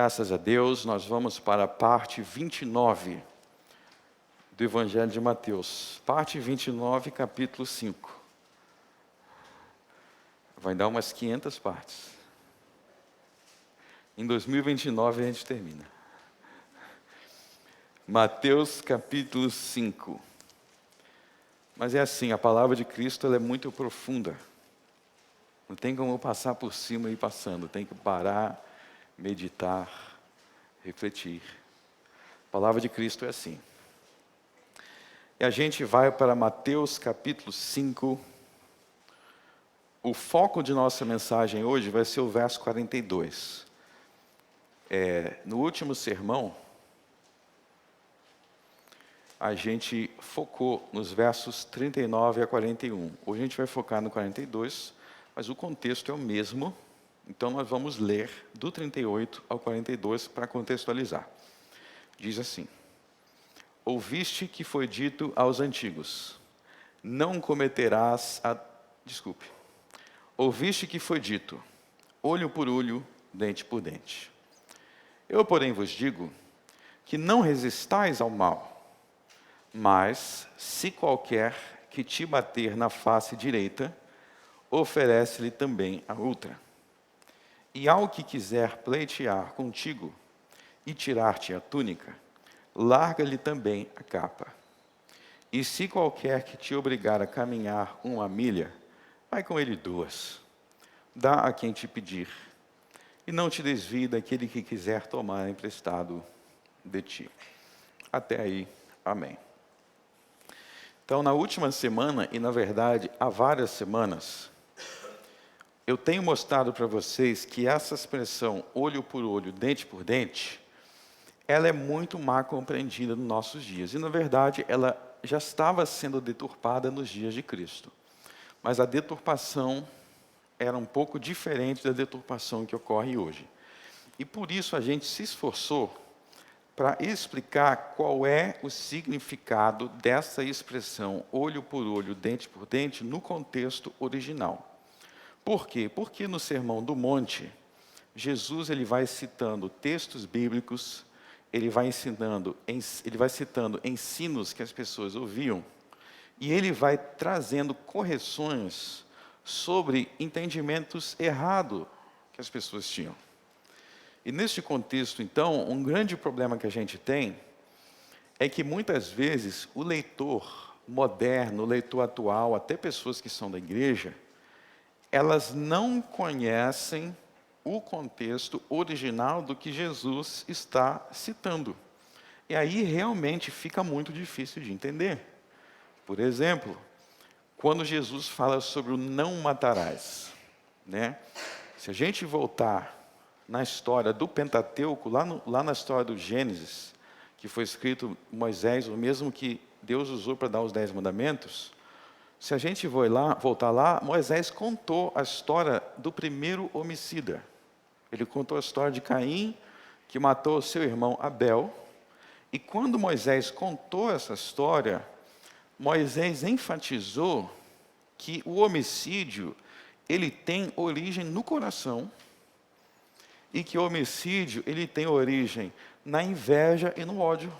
Graças a Deus, nós vamos para a parte 29 do Evangelho de Mateus. Parte 29, capítulo 5. Vai dar umas 500 partes. Em 2029 a gente termina. Mateus capítulo 5. Mas é assim, a palavra de Cristo ela é muito profunda. Não tem como passar por cima e ir passando. Tem que parar, meditar, refletir. A palavra de Cristo é assim. E a gente vai para Mateus capítulo 5. O foco de nossa mensagem hoje vai ser o verso 42. No último sermão, a gente focou nos versos 39 a 41. Hoje a gente vai focar no 42, mas o contexto é o mesmo. Então nós vamos ler do 38 ao 42 para contextualizar. Diz assim: Ouviste que foi dito aos antigos, não cometerás a... Ouviste que foi dito, olho por olho, dente por dente. Eu, porém, vos digo que não resistais ao mal, mas, se qualquer que te bater na face direita, oferece-lhe também a outra. E ao que quiser pleitear contigo e tirar-te a túnica, larga-lhe também a capa. E se qualquer que te obrigar a caminhar 1 milha, vai com ele 2. Dá a quem te pedir, e não te desvie daquele que quiser tomar emprestado de ti. Até aí, amém. Então, na última semana, e na verdade, há várias semanas, eu tenho mostrado para vocês que essa expressão, olho por olho, dente por dente, ela é muito mal compreendida nos nossos dias. E, na verdade, ela já estava sendo deturpada nos dias de Cristo. Mas a deturpação era um pouco diferente da deturpação que ocorre hoje. E por isso a gente se esforçou para explicar qual é o significado dessa expressão olho por olho, dente por dente, no contexto original. Por quê? Porque no Sermão do Monte, Jesus ele vai citando textos bíblicos, ele vai citando ensinos que as pessoas ouviam, e ele vai trazendo correções sobre entendimentos errados que as pessoas tinham. E neste contexto, então, um grande problema que a gente tem é que muitas vezes o leitor moderno, o leitor atual, até pessoas que são da igreja, elas não conhecem o contexto original do que Jesus está citando. E aí realmente fica muito difícil de entender. Por exemplo, quando Jesus fala sobre o não matarás, né? Se a gente voltar na história do Pentateuco, lá na história do Gênesis, que foi escrito Moisés, o mesmo que Deus usou para dar os 10 mandamentos, se a gente voltar lá, Moisés contou a história do primeiro homicida. Ele contou a história de Caim, que matou seu irmão Abel. E quando Moisés contou essa história, Moisés enfatizou que o homicídio, ele tem origem no coração, e que o homicídio, ele tem origem na inveja e no ódio.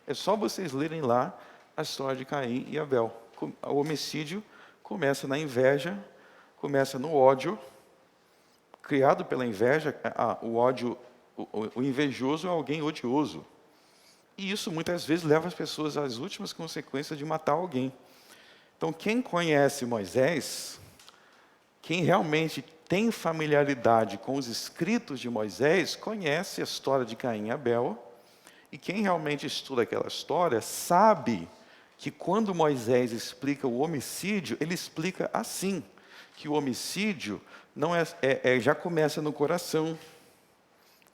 É só vocês lerem lá a história de Caim e Abel. O homicídio começa na inveja, começa no ódio, criado pela inveja. O ódio, o invejoso é alguém odioso. E isso muitas vezes leva as pessoas às últimas consequências de matar alguém. Então, quem conhece Moisés, quem realmente tem familiaridade com os escritos de Moisés, conhece a história de Caim e Abel, e quem realmente estuda aquela história sabe que quando Moisés explica o homicídio, ele explica assim, que o homicídio não já começa no coração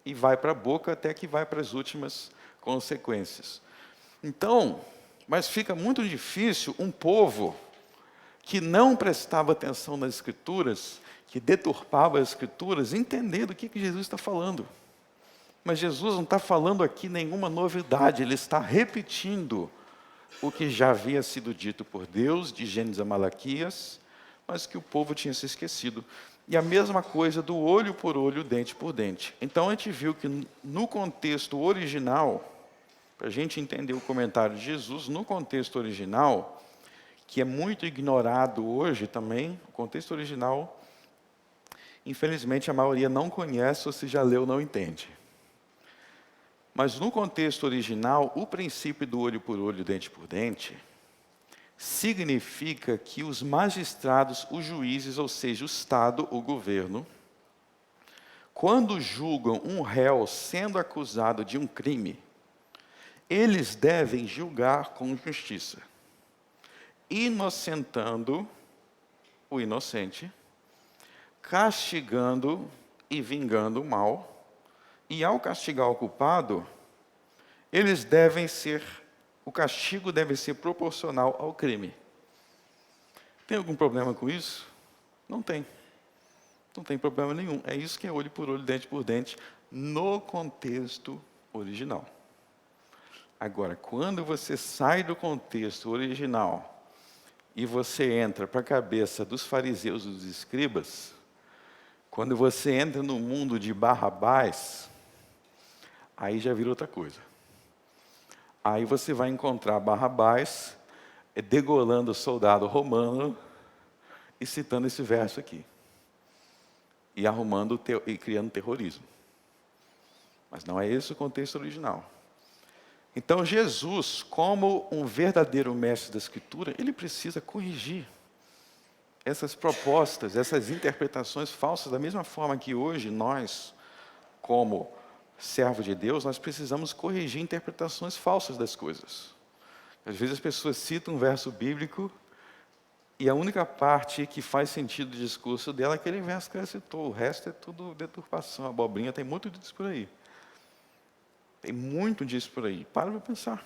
e vai para a boca até que vai para as últimas consequências. Então, mas fica muito difícil um povo que não prestava atenção nas Escrituras, que deturpava as Escrituras, entender do que Jesus está falando. Mas Jesus não está falando aqui nenhuma novidade, ele está repetindo o que já havia sido dito por Deus, de Gênesis a Malaquias, mas que o povo tinha se esquecido. E a mesma coisa do olho por olho, dente por dente. Então a gente viu que no contexto original, para a gente entender o comentário de Jesus, no contexto original, que é muito ignorado hoje também, o contexto original, infelizmente a maioria não conhece ou se já leu não entende. Mas no contexto original, o princípio do olho por olho, dente por dente, significa que os magistrados, os juízes, ou seja, o Estado, o governo, quando julgam um réu sendo acusado de um crime, eles devem julgar com justiça, inocentando o inocente, castigando e vingando o mal, e ao castigar o culpado, o castigo deve ser proporcional ao crime. Tem algum problema com isso? Não tem. Não tem problema nenhum. É isso que é olho por olho, dente por dente, no contexto original. Agora, quando você sai do contexto original e você entra para a cabeça dos fariseus e dos escribas, quando você entra no mundo de Barrabás, aí já vira outra coisa. Aí você vai encontrar Barrabás degolando o soldado romano e citando esse verso aqui. E e criando terrorismo. Mas não é esse o contexto original. Então Jesus, como um verdadeiro mestre da Escritura, ele precisa corrigir essas propostas, essas interpretações falsas, da mesma forma que hoje nós, como servo de Deus, nós precisamos corrigir interpretações falsas das coisas. Às vezes as pessoas citam um verso bíblico e a única parte que faz sentido do discurso dela é aquele verso que ela citou. O resto é tudo deturpação, abobrinha, tem muito disso por aí. Tem muito disso por aí. Para pensar.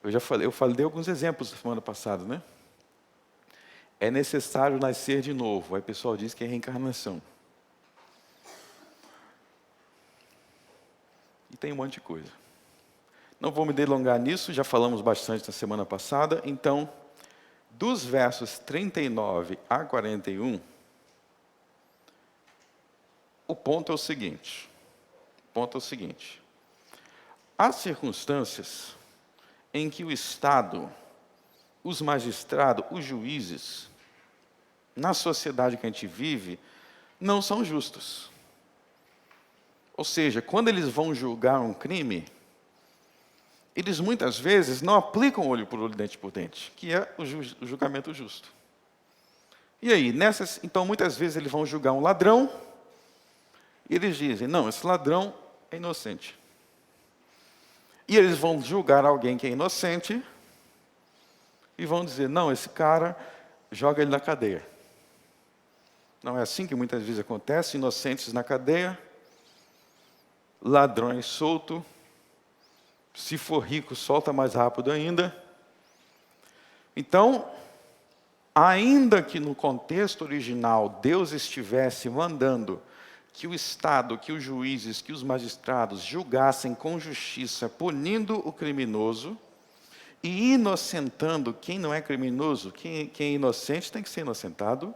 Eu falei alguns exemplos na semana passada, né? É necessário nascer de novo. Aí o pessoal diz que é reencarnação. E tem um monte de coisa. Não vou me delongar nisso, já falamos bastante na semana passada. Então, dos versos 39 a 41, o ponto é o seguinte. Há circunstâncias em que o Estado, os magistrados, os juízes, na sociedade que a gente vive, não são justos. Ou seja, quando eles vão julgar um crime, eles muitas vezes não aplicam olho por olho, dente por dente, que é o julgamento justo. E aí, então muitas vezes eles vão julgar um ladrão, e eles dizem, não, esse ladrão é inocente. E eles vão julgar alguém que é inocente, e vão dizer, não, esse cara, joga ele na cadeia. Não é assim que muitas vezes acontece, inocentes na cadeia, ladrões soltos, se for rico, solta mais rápido ainda. Então, ainda que no contexto original Deus estivesse mandando que o Estado, que os juízes, que os magistrados julgassem com justiça, punindo o criminoso e inocentando quem não é criminoso, quem é inocente tem que ser inocentado,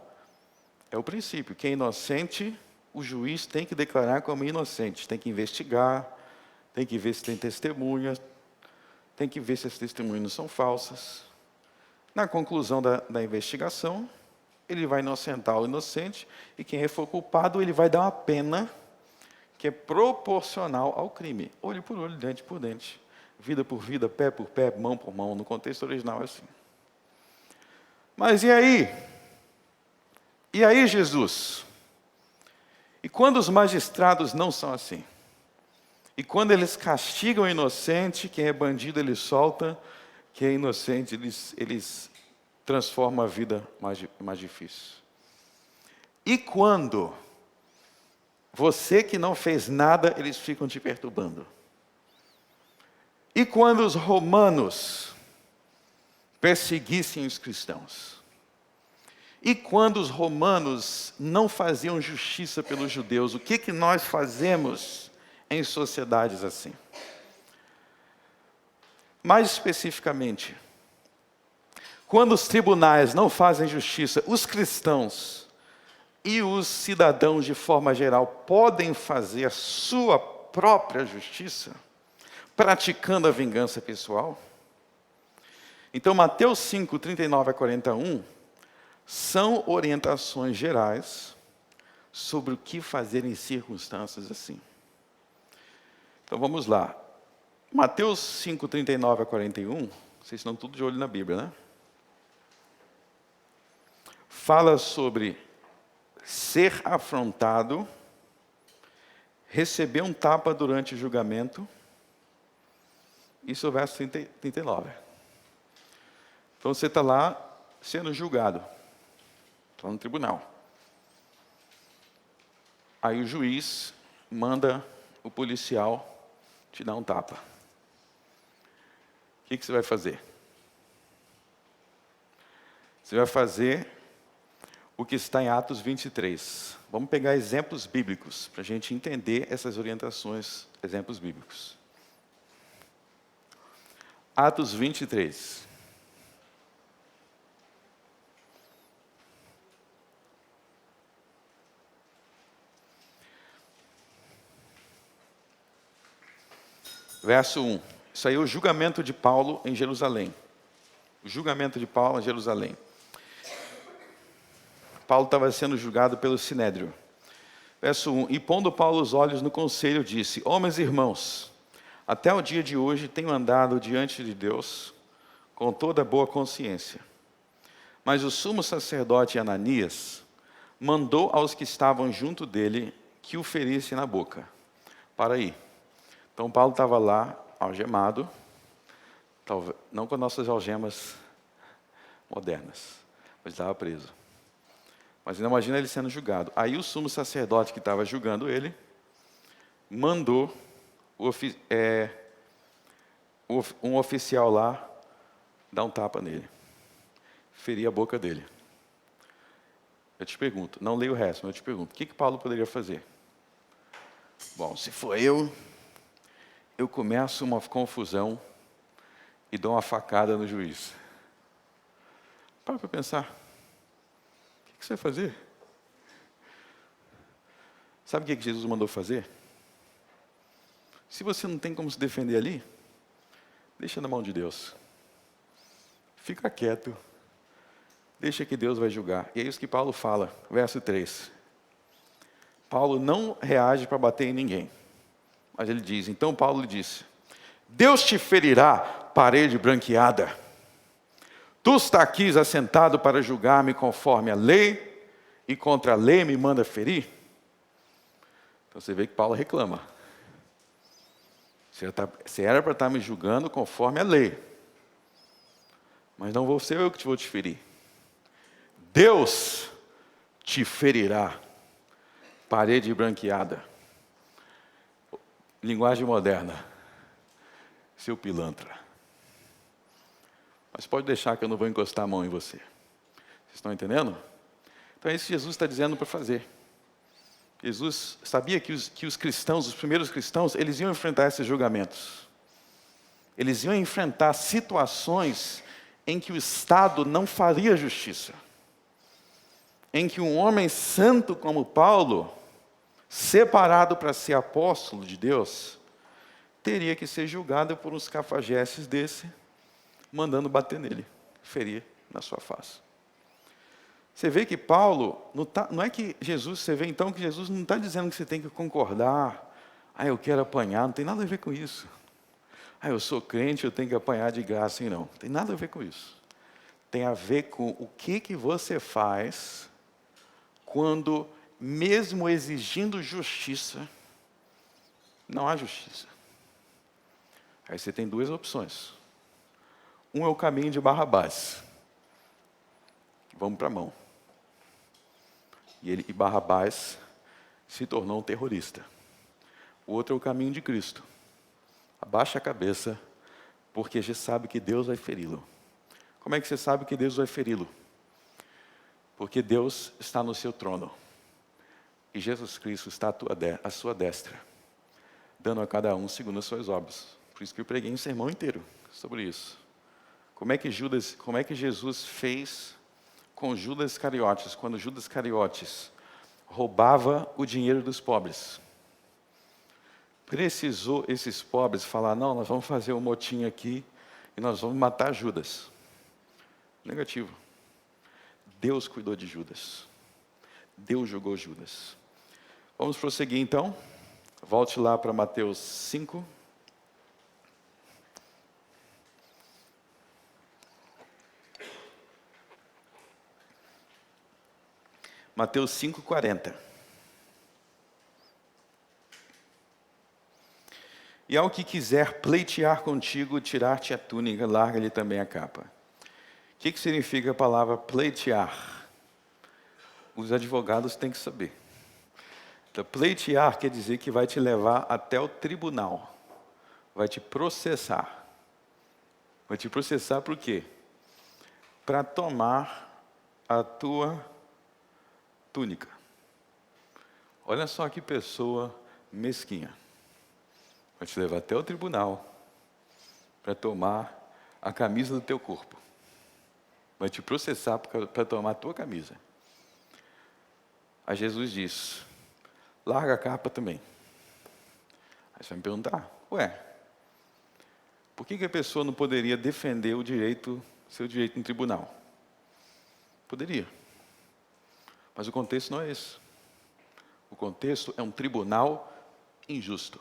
é o princípio. Quem é inocente, o juiz tem que declarar como inocente, tem que investigar, tem que ver se tem testemunhas, tem que ver se as testemunhas não são falsas. Na conclusão da investigação, ele vai inocentar o inocente, e quem for culpado, ele vai dar uma pena que é proporcional ao crime. Olho por olho, dente por dente, vida por vida, pé por pé, mão por mão. No contexto original é assim. Mas e aí? E aí, Jesus? E quando os magistrados não são assim? E quando eles castigam o inocente, quem é bandido eles soltam, quem é inocente eles transformam a vida mais difícil. E quando você que não fez nada, eles ficam te perturbando. E quando os romanos perseguissem os cristãos? E quando os romanos não faziam justiça pelos judeus, o que nós fazemos em sociedades assim? Mais especificamente, Quando os tribunais não fazem justiça, os cristãos e os cidadãos de forma geral podem fazer a sua própria justiça, praticando a vingança pessoal? Então, Mateus 5, 39 a 41, são orientações gerais sobre o que fazer em circunstâncias assim. Então, vamos lá. Mateus 5, 39 a 41, vocês estão tudo de olho na Bíblia, né? Fala sobre ser afrontado, receber um tapa durante o julgamento. Isso é o verso 39. Então você está lá sendo julgado. Está no tribunal. Aí o juiz manda o policial te dar um tapa. O que você vai fazer? Você vai fazer o que está em Atos 23. Vamos pegar exemplos bíblicos para a gente entender essas orientações, exemplos bíblicos. Atos 23. Verso 1. Isso aí é o julgamento de Paulo em Jerusalém. O julgamento de Paulo em Jerusalém. Paulo estava sendo julgado pelo Sinédrio. Verso 1. E pondo Paulo os olhos no conselho, disse: Homens e irmãos, até o dia de hoje tenho andado diante de Deus com toda boa consciência. Mas o sumo sacerdote Ananias mandou aos que estavam junto dele que o ferissem na boca. Para aí. Então Paulo estava lá, algemado, não com nossas algemas modernas, mas estava preso. Mas ainda imagina ele sendo julgado. Aí o sumo sacerdote que estava julgando ele, mandou um oficial lá dar um tapa nele, ferir a boca dele. Eu te pergunto, não leio o resto, mas eu te pergunto, o que Paulo poderia fazer? Bom, se for eu começo uma confusão e dou uma facada no juiz. Para pensar. O que você vai fazer? Sabe o que Jesus mandou fazer? Se você não tem como se defender ali, deixa na mão de Deus. Fica quieto. Deixa que Deus vai julgar. E é isso que Paulo fala, verso 3. Paulo não reage para bater em ninguém. Mas ele diz, então Paulo lhe disse: Deus te ferirá, parede branqueada. Tu está aqui assentado para julgar-me conforme a lei, e contra a lei me manda ferir? Então você vê que Paulo reclama. Você era para estar me julgando conforme a lei. Mas não vou ser eu que vou te ferir. Deus te ferirá, parede branqueada. Linguagem moderna. Seu pilantra. Mas pode deixar que eu não vou encostar a mão em você. Vocês estão entendendo? Então é isso que Jesus está dizendo para fazer. Jesus sabia que os cristãos, os primeiros cristãos, eles iam enfrentar esses julgamentos. Eles iam enfrentar situações em que o Estado não faria justiça. Em que um homem santo como Paulo, separado para ser apóstolo de Deus, teria que ser julgado por uns cafajestes desse, mandando bater nele, ferir na sua face. Você vê que Paulo, não é que Jesus, você vê então que Jesus não está dizendo que você tem que concordar, eu quero apanhar, não tem nada a ver com isso. Eu sou crente, eu tenho que apanhar de graça, não. Não tem nada a ver com isso. Tem a ver com o que você faz quando, mesmo exigindo justiça, não há justiça. Aí você tem duas opções. Um é o caminho de Barrabás. Vamos para a mão. E Barrabás se tornou um terrorista. O outro é o caminho de Cristo. Abaixa a cabeça, porque já sabe que Deus vai feri-lo. Como é que você sabe que Deus vai feri-lo? Porque Deus está no seu trono. E Jesus Cristo está à sua destra, dando a cada um segundo as suas obras. Por isso que eu preguei um sermão inteiro sobre isso. Como é que Jesus fez com Judas Iscariotes, quando Judas Iscariotes roubava o dinheiro dos pobres? Precisou esses pobres falar, não, nós vamos fazer um motim aqui e nós vamos matar Judas. Negativo. Deus cuidou de Judas. Deus julgou Judas. Vamos prosseguir então. Volte lá para Mateus 5. Mateus 5:40. E ao que quiser pleitear contigo, tirar-te a túnica, larga-lhe também a capa. O que significa a palavra pleitear? Os advogados têm que saber. Então, pleitear quer dizer que vai te levar até o tribunal. Vai te processar. Vai te processar por quê? Para tomar a tua túnica. Olha só que pessoa mesquinha. Vai te levar até o tribunal para tomar a camisa do teu corpo. Vai te processar para tomar a tua camisa. Aí Jesus diz, larga a capa também. Aí você vai me perguntar, por que a pessoa não poderia defender seu direito no tribunal? Poderia. Mas o contexto não é esse. O contexto é um tribunal injusto.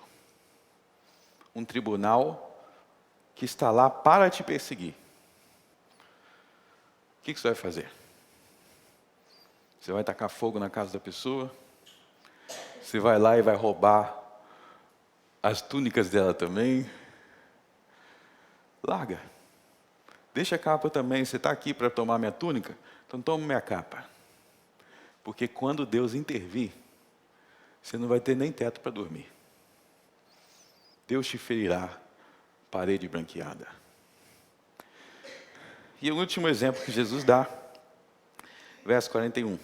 Um tribunal que está lá para te perseguir. O que você vai fazer? Você vai tacar fogo na casa da pessoa? Você vai lá e vai roubar as túnicas dela também? Larga. Deixa a capa também. Você está aqui para tomar minha túnica? Então toma minha capa. Porque quando Deus intervir, você não vai ter nem teto para dormir. Deus te ferirá, parede branqueada. E o último exemplo que Jesus dá, verso 41.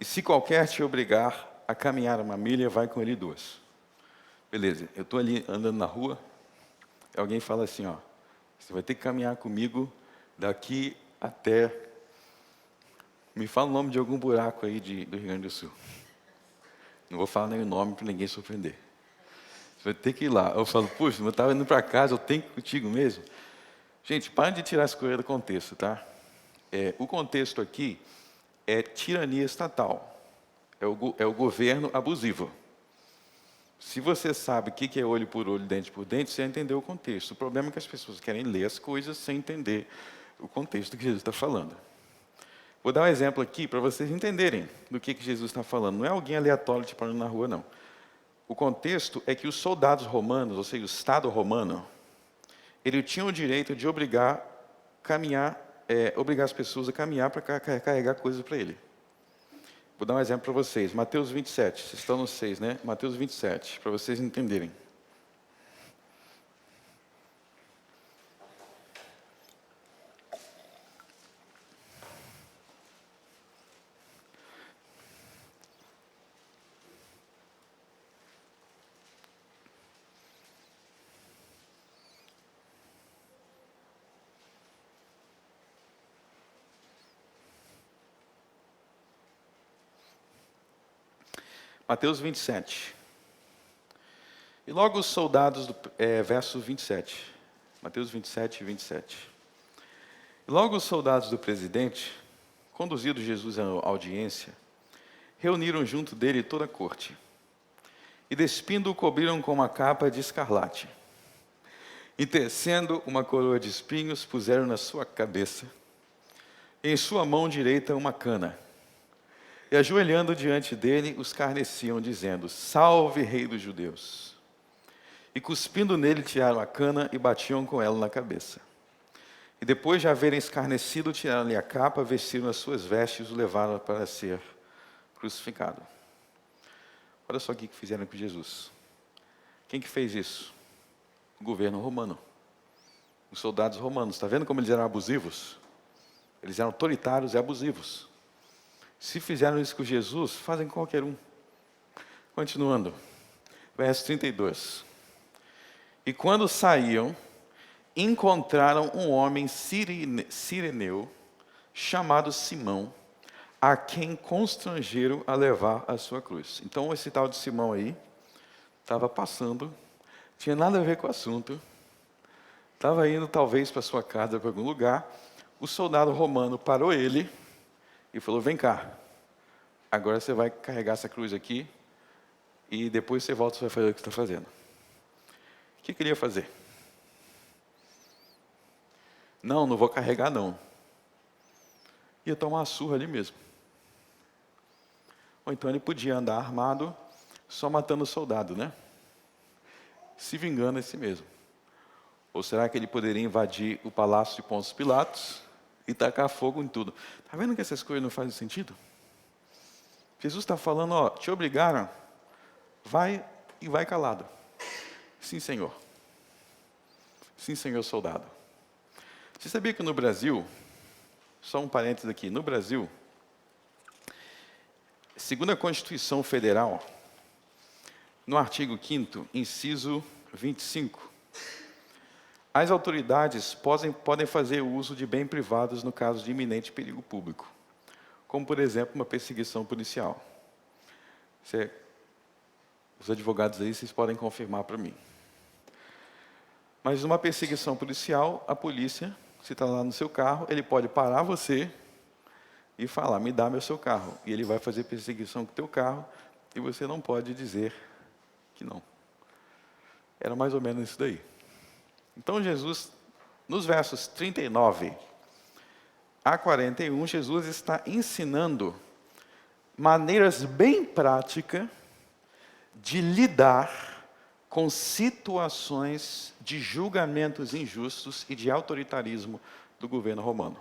E se qualquer te obrigar a caminhar uma milha, vai com ele 2. Beleza, eu estou ali andando na rua, e alguém fala assim, você vai ter que caminhar comigo daqui até... Me fala o nome de algum buraco aí do Rio Grande do Sul. Não vou falar nem o nome para ninguém se ofender. Você vai ter que ir lá. Eu falo, puxa, eu estava indo para casa, eu tenho que ir contigo mesmo. Gente, para de tirar as coisas do contexto, tá? O contexto aqui é tirania estatal. É o governo abusivo. Se você sabe o que é olho por olho, dente por dente, você vai entender o contexto. O problema é que as pessoas querem ler as coisas sem entender o contexto que Jesus está falando. Vou dar um exemplo aqui para vocês entenderem do que Jesus está falando. Não é alguém aleatório te parando na rua, não. O contexto é que os soldados romanos, ou seja, o Estado romano, ele tinha o direito de obrigar as pessoas a caminhar para carregar coisas para ele. Vou dar um exemplo para vocês. Mateus 27, vocês estão no 6, né? Mateus 27, para vocês entenderem. Mateus 27. E logo os soldados, verso 27. Mateus 27, 27. E logo os soldados do presidente, conduzido Jesus à audiência, reuniram junto dele toda a corte. E despindo-o, cobriram com uma capa de escarlate. E tecendo uma coroa de espinhos, puseram na sua cabeça. E em sua mão direita uma cana. E ajoelhando diante dele, os escarneciam, dizendo, salve, rei dos judeus. E cuspindo nele, tiraram a cana e batiam com ela na cabeça. E depois de haverem escarnecido, tiraram-lhe a capa, vestiram as suas vestes e o levaram para ser crucificado. Olha só o que fizeram com Jesus. Quem que fez isso? O governo romano. Os soldados romanos. Está vendo como eles eram abusivos? Eles eram autoritários e abusivos. Se fizeram isso com Jesus, fazem com qualquer um. Continuando. Verso 32. E quando saíam, encontraram um homem cireneu, chamado Simão, a quem constrangeram a levar a sua cruz. Então, esse tal de Simão aí, estava passando, tinha nada a ver com o assunto, estava indo talvez para sua casa, para algum lugar, o soldado romano parou ele e falou: vem cá, agora você vai carregar essa cruz aqui e depois você volta e vai fazer o que você está fazendo. O que queria fazer? Não vou carregar não. Ia tomar uma surra ali mesmo. Ou então ele podia andar armado, só matando o soldado, né? Se vingando a si mesmo. Ou será que ele poderia invadir o palácio de Pôncio Pilatos e tacar fogo em tudo? Está vendo que essas coisas não fazem sentido? Jesus está falando, ó, te obrigaram, vai e vai calado. Sim, Senhor. Sim, Senhor soldado. Você sabia que no Brasil, só um parênteses aqui, no Brasil, segundo a Constituição Federal, no artigo 5º, inciso 25, as autoridades podem fazer uso de bens privados no caso de iminente perigo público, como, por exemplo, uma perseguição policial. Os advogados aí, vocês podem confirmar para mim. Mas numa perseguição policial, a polícia, se está lá no seu carro, ele pode parar você e falar: me dá meu seu carro. E ele vai fazer perseguição com o teu carro e você não pode dizer que não. Era mais ou menos isso daí. Então Jesus, nos versos 39 a 41, Jesus está ensinando maneiras bem práticas de lidar com situações de julgamentos injustos e de autoritarismo do governo romano.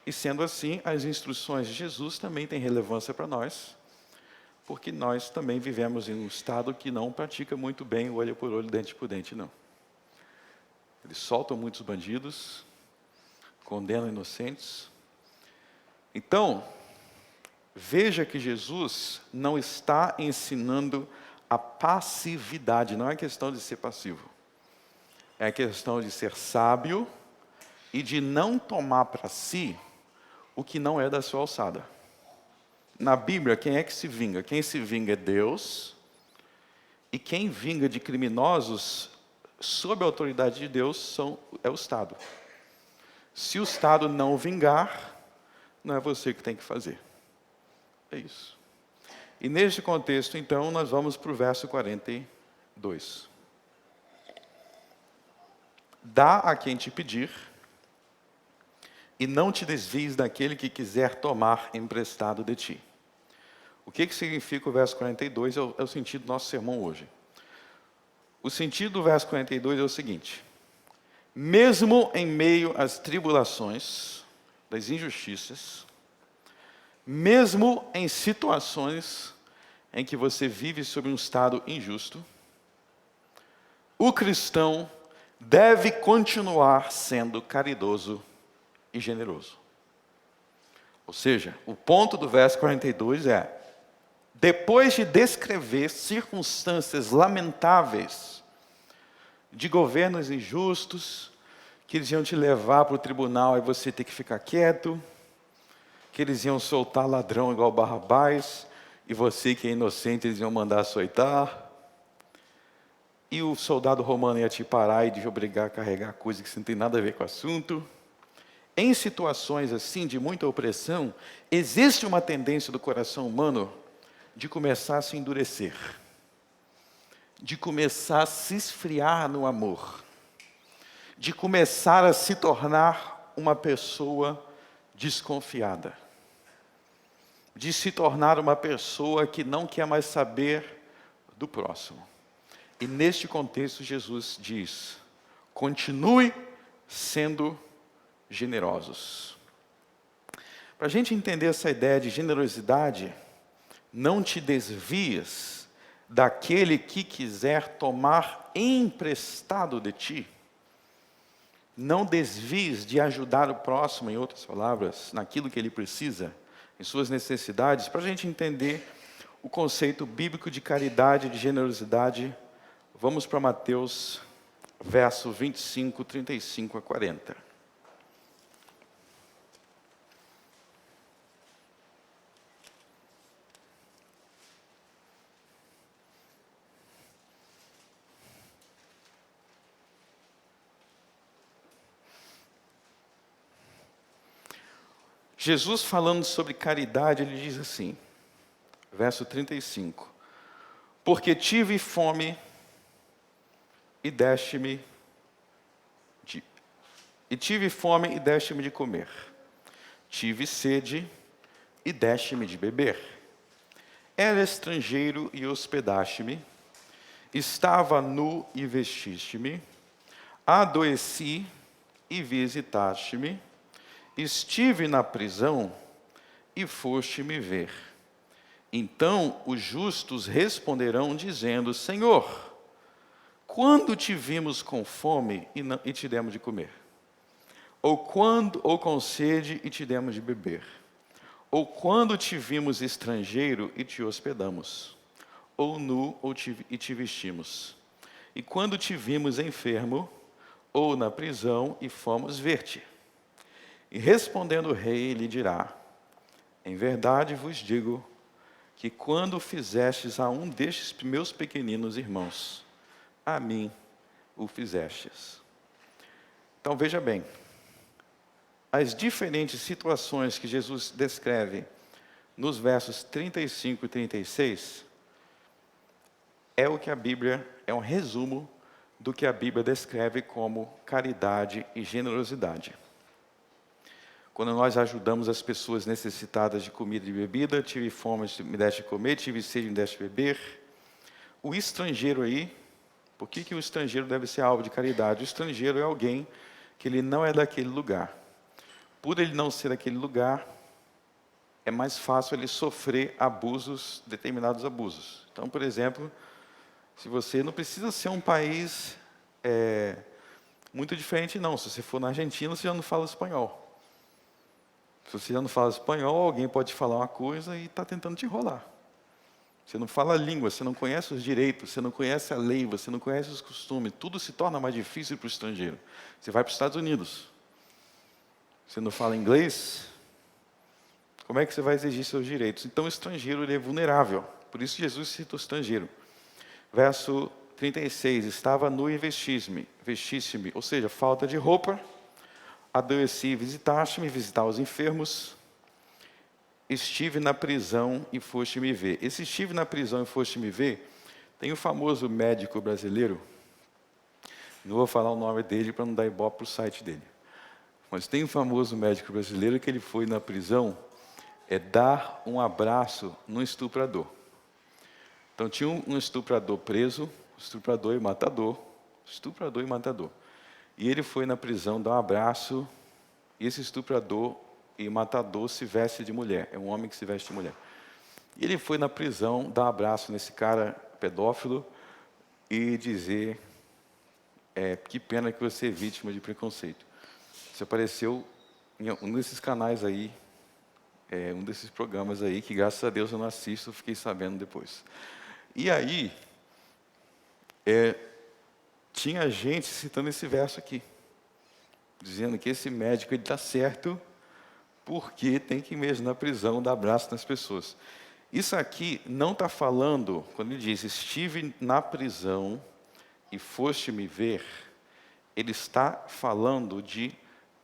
E sendo assim, as instruções de Jesus também têm relevância para nós, porque nós também vivemos em um estado que não pratica muito bem o olho por olho, dente por dente, não. Eles soltam muitos bandidos, condenam inocentes. Então, veja que Jesus não está ensinando a passividade, não é questão de ser passivo. É questão de ser sábio e de não tomar para si o que não é da sua alçada. Na Bíblia, quem é que se vinga? Quem se vinga é Deus, e quem vinga de criminosos sob a autoridade de Deus é o Estado. Se o Estado não vingar, não é você que tem que fazer. É isso. E neste contexto, então, nós vamos para o verso 42. Dá a quem te pedir, e não te desvies daquele que quiser tomar emprestado de ti. O que significa o verso 42? É o sentido do nosso sermão hoje. O sentido do verso 42 é o seguinte: mesmo em meio às tribulações, das injustiças, mesmo em situações em que você vive sob um estado injusto, o cristão deve continuar sendo caridoso e generoso. Ou seja, o ponto do verso 42 é: depois de descrever circunstâncias lamentáveis de governos injustos, que eles iam te levar para o tribunal e você ter que ficar quieto, que eles iam soltar ladrão igual Barrabás, e você que é inocente eles iam mandar açoitar, e o soldado romano ia te parar e te obrigar a carregar coisa que você não tem nada a ver com o assunto. Em situações assim de muita opressão, existe uma tendência do coração humano de começar a se endurecer, de começar a se esfriar no amor, de começar a se tornar uma pessoa desconfiada, de se tornar uma pessoa que não quer mais saber do próximo. E neste contexto Jesus diz: continue sendo generosos. Para a gente entender essa ideia de generosidade, não te desvies daquele que quiser tomar emprestado de ti. Não desvies de ajudar o próximo, em outras palavras, naquilo que ele precisa, em suas necessidades. Para a gente entender o conceito bíblico de caridade e de generosidade, vamos para Mateus verso 25, 35 a 40. Jesus falando sobre caridade, ele diz assim, verso 35, porque tive fome e deste-me de comer. Tive sede e deste-me de beber. Era estrangeiro e hospedaste-me. Estava nu e vestiste-me. Adoeci e visitaste-me. Estive na prisão e foste me ver. Então os justos responderão dizendo, Senhor, quando te vimos com fome e te demos de comer? Ou com sede e te demos de beber? Ou quando te vimos estrangeiro e te hospedamos? Ou nu e te vestimos? E quando te vimos enfermo ou na prisão e fomos ver-te? E respondendo o rei, lhe dirá, em verdade vos digo, que quando fizestes a um destes meus pequeninos irmãos, a mim o fizestes. Então veja bem, as diferentes situações que Jesus descreve nos versos 35 e 36, é um resumo do que a Bíblia descreve como caridade e generosidade. Quando nós ajudamos as pessoas necessitadas de comida e bebida, tive fome, me deste comer, tive sede, me deste beber. O estrangeiro aí, por que o estrangeiro deve ser alvo de caridade? O estrangeiro é alguém que ele não é daquele lugar. Por ele não ser daquele lugar, é mais fácil ele sofrer abusos, determinados abusos. Então, por exemplo, se você não precisa ser um país muito diferente, não. Se você for na Argentina, você já não fala espanhol. Se você já não fala espanhol, alguém pode falar uma coisa e está tentando te enrolar. Você não fala a língua, você não conhece os direitos, você não conhece a lei, você não conhece os costumes. Tudo se torna mais difícil para o estrangeiro. Você vai para os Estados Unidos. Você não fala inglês, como é que você vai exigir seus direitos? Então o estrangeiro ele é vulnerável. Por isso Jesus cita o estrangeiro. Verso 36, estava nu e vestiste-me, ou seja, falta de roupa. Adoeci e visitaste-me, visitar os enfermos. Estive na prisão e foste me ver. Esse estive na prisão e foste me ver, tem o famoso médico brasileiro, não vou falar o nome dele para não dar ibope para o site dele, mas tem um famoso médico brasileiro que ele foi na prisão dar um abraço no estuprador. Então tinha um estuprador preso, estuprador e matador. E ele foi na prisão dar um abraço, e esse estuprador e matador se veste de mulher, é um homem que se veste de mulher. E ele foi na prisão dar um abraço nesse cara pedófilo e dizer, que pena que você é vítima de preconceito. Isso apareceu em um desses canais aí, um desses programas aí, que graças a Deus eu não assisto, fiquei sabendo depois. E aí, tinha gente citando esse verso aqui, dizendo que esse médico está certo, porque tem que ir mesmo na prisão dar abraço nas pessoas. Isso aqui não está falando, quando ele diz, estive na prisão e foste me ver, ele está falando de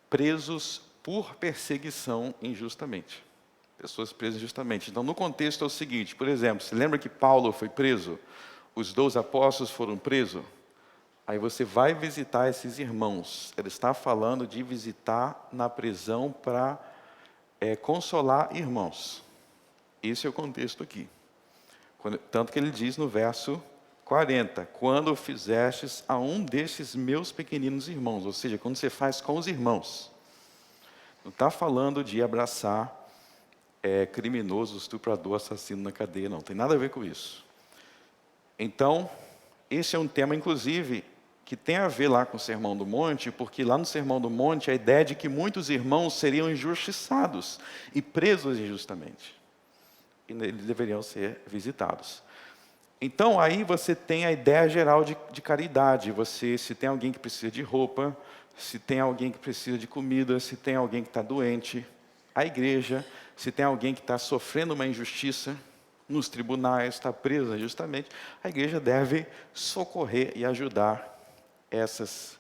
presos por perseguição injustamente. Pessoas presas injustamente. Então, no contexto é o seguinte, por exemplo, se lembra que Paulo foi preso? Os 12 apóstolos foram presos? Aí você vai visitar esses irmãos. Ele está falando de visitar na prisão para consolar irmãos. Esse é o contexto aqui. Tanto que ele diz no verso 40, quando fizestes a um destes meus pequeninos irmãos, ou seja, quando você faz com os irmãos. Não está falando de abraçar criminoso, estuprador, assassino na cadeia, não. Tem nada a ver com isso. Então, esse é um tema, inclusive, que tem a ver lá com o Sermão do Monte, porque lá no Sermão do Monte a ideia é de que muitos irmãos seriam injustiçados e presos injustamente. E eles deveriam ser visitados. Então, aí você tem a ideia geral de caridade. Se tem alguém que precisa de roupa, se tem alguém que precisa de comida, se tem alguém que está doente, a igreja, se tem alguém que está sofrendo uma injustiça nos tribunais, está preso injustamente, a igreja deve socorrer e ajudar essas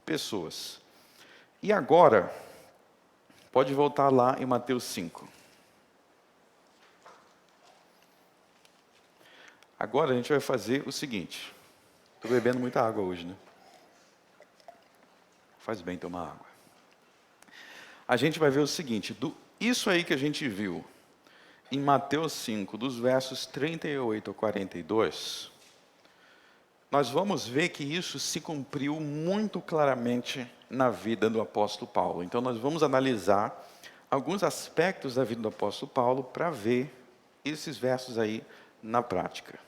pessoas. E agora, pode voltar lá em Mateus 5. Agora a gente vai fazer o seguinte. Estou bebendo muita água hoje, né? Faz bem tomar água. A gente vai ver o seguinte, isso aí que a gente viu em Mateus 5, dos versos 38 a 42, nós vamos ver que isso se cumpriu muito claramente na vida do apóstolo Paulo. Então nós vamos analisar alguns aspectos da vida do apóstolo Paulo para ver esses versos aí na prática.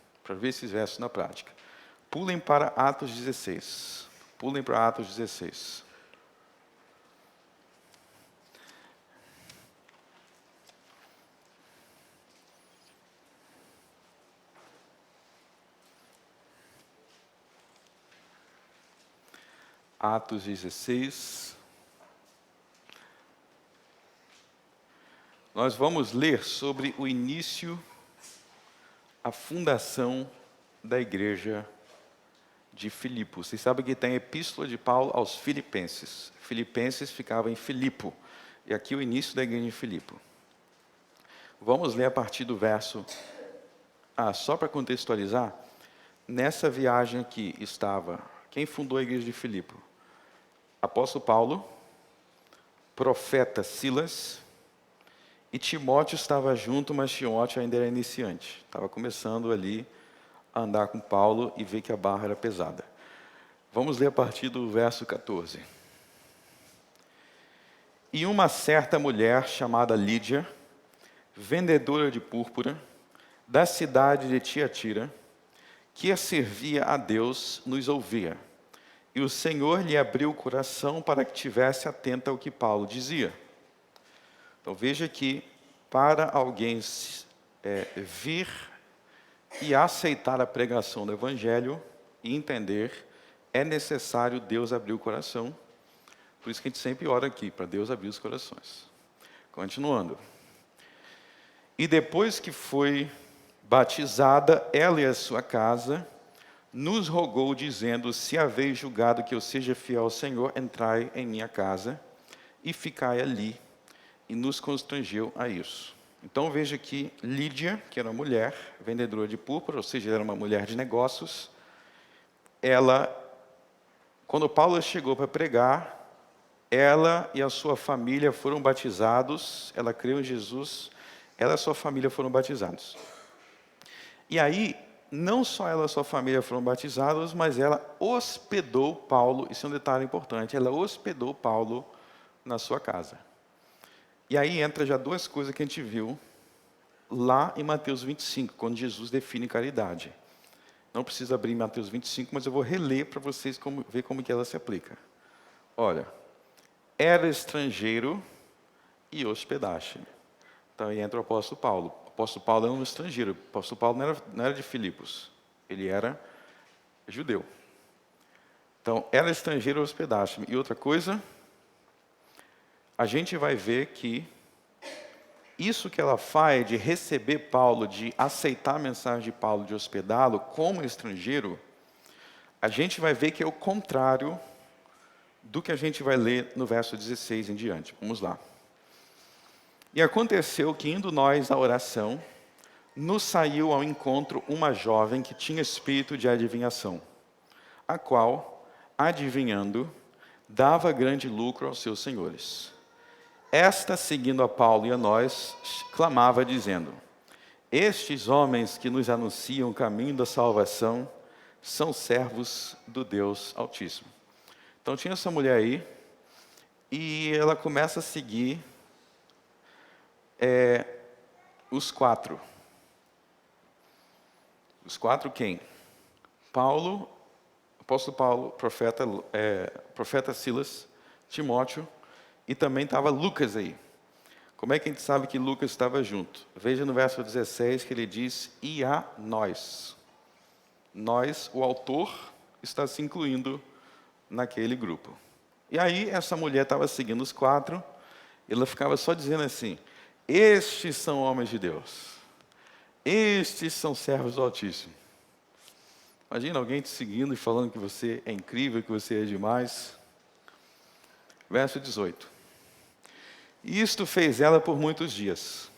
Pulem para Atos 16. Pulem para Atos 16. Atos 16. Nós vamos ler sobre o início, a fundação da igreja de Filipe. Vocês sabem que tem a epístola de Paulo aos Filipenses. Filipenses ficava em Filipo. E aqui o início da igreja de Filipe. Vamos ler a partir do verso... só para contextualizar, nessa viagem aqui estava... Quem fundou a igreja de Filipe? Apóstolo Paulo, profeta Silas, e Timóteo estava junto, mas Timóteo ainda era iniciante. Estava começando ali a andar com Paulo e ver que a barra era pesada. Vamos ler a partir do verso 14. E uma certa mulher chamada Lídia, vendedora de púrpura, da cidade de Tiatira, que servia a Deus, nos ouvia. E o Senhor lhe abriu o coração para que tivesse atenta ao que Paulo dizia. Então veja que para alguém vir e aceitar a pregação do Evangelho e entender, é necessário Deus abrir o coração. Por isso que a gente sempre ora aqui, para Deus abrir os corações. Continuando. E depois que foi batizada, ela e a sua casa, nos rogou, dizendo: se haveis julgado que eu seja fiel ao Senhor, entrai em minha casa e ficai ali. E nos constrangeu a isso. Então veja aqui, Lídia, que era uma mulher, vendedora de púrpura, ou seja, era uma mulher de negócios. Ela, quando Paulo chegou para pregar, ela e a sua família foram batizados, ela creu em Jesus, ela e a sua família foram batizados. E aí, não só ela e a sua família foram batizados, mas ela hospedou Paulo, isso é um detalhe importante, ela hospedou Paulo na sua casa. E aí entra já duas coisas que a gente viu lá em Mateus 25, quando Jesus define caridade. Não precisa abrir Mateus 25, mas eu vou reler para vocês ver como que ela se aplica. Olha, era estrangeiro e hospedaste. Então aí entra o apóstolo Paulo. O apóstolo Paulo era um estrangeiro. O apóstolo Paulo não era de Filipos. Ele era judeu. Então, era estrangeiro e hospedaste. E outra coisa, a gente vai ver que isso que ela faz de receber Paulo, de aceitar a mensagem de Paulo, de hospedá-lo como estrangeiro, a gente vai ver que é o contrário do que a gente vai ler no verso 16 em diante. Vamos lá. E aconteceu que, indo nós à oração, nos saiu ao encontro uma jovem que tinha espírito de adivinhação, a qual, adivinhando, dava grande lucro aos seus senhores. Esta, seguindo a Paulo e a nós, clamava, dizendo: estes homens que nos anunciam o caminho da salvação são servos do Deus Altíssimo. Então tinha essa mulher aí, e ela começa a seguir os quatro. Os quatro quem? Paulo, apóstolo Paulo, profeta Silas, Timóteo, e também estava Lucas aí. Como é que a gente sabe que Lucas estava junto? Veja no verso 16 que ele diz: e a nós. o autor, está se incluindo naquele grupo. E aí essa mulher estava seguindo os 4, ela ficava só dizendo assim: estes são homens de Deus, estes são servos do Altíssimo. Imagina alguém te seguindo e falando que você é incrível, que você é demais. Verso 18. Isto fez ela por muitos dias.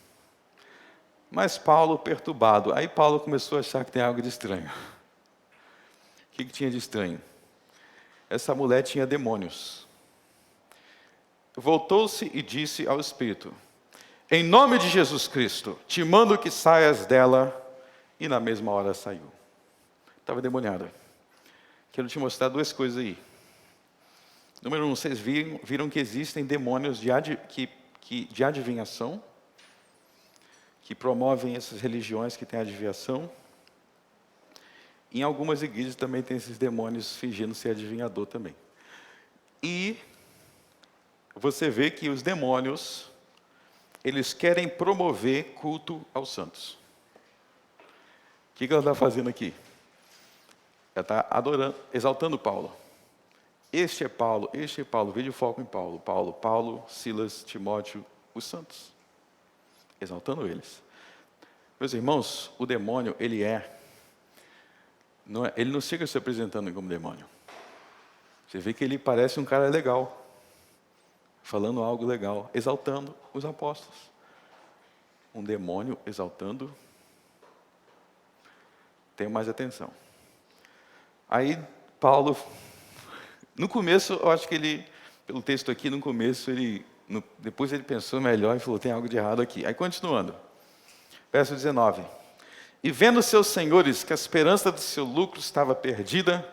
Mas Paulo, perturbado, aí Paulo começou a achar que tem algo de estranho. O que tinha de estranho? Essa mulher tinha demônios. Voltou-se e disse ao Espírito: em nome de Jesus Cristo, te mando que saias dela. E na mesma hora saiu. Estava endemoniada. Quero te mostrar 2 coisas aí. Número 1, vocês viram que existem demônios de adivinhação, que promovem essas religiões que têm adivinhação. Em algumas igrejas também tem esses demônios fingindo ser adivinhador também. E você vê que os demônios, eles querem promover culto aos santos. O que ela está fazendo aqui? Ela está adorando, exaltando Paulo. Este é Paulo, veja o foco em Paulo. Paulo, Silas, Timóteo, os santos. Exaltando eles. Meus irmãos, o demônio, ele não chega se apresentando como demônio. Você vê que ele parece um cara legal, falando algo legal, exaltando os apóstolos. Um demônio exaltando. Tenha mais atenção. Aí, Paulo, no começo, eu acho que ele, pelo texto aqui, no começo, depois ele pensou melhor e falou: tem algo de errado aqui. Aí, continuando, verso 19. E vendo seus senhores que a esperança do seu lucro estava perdida,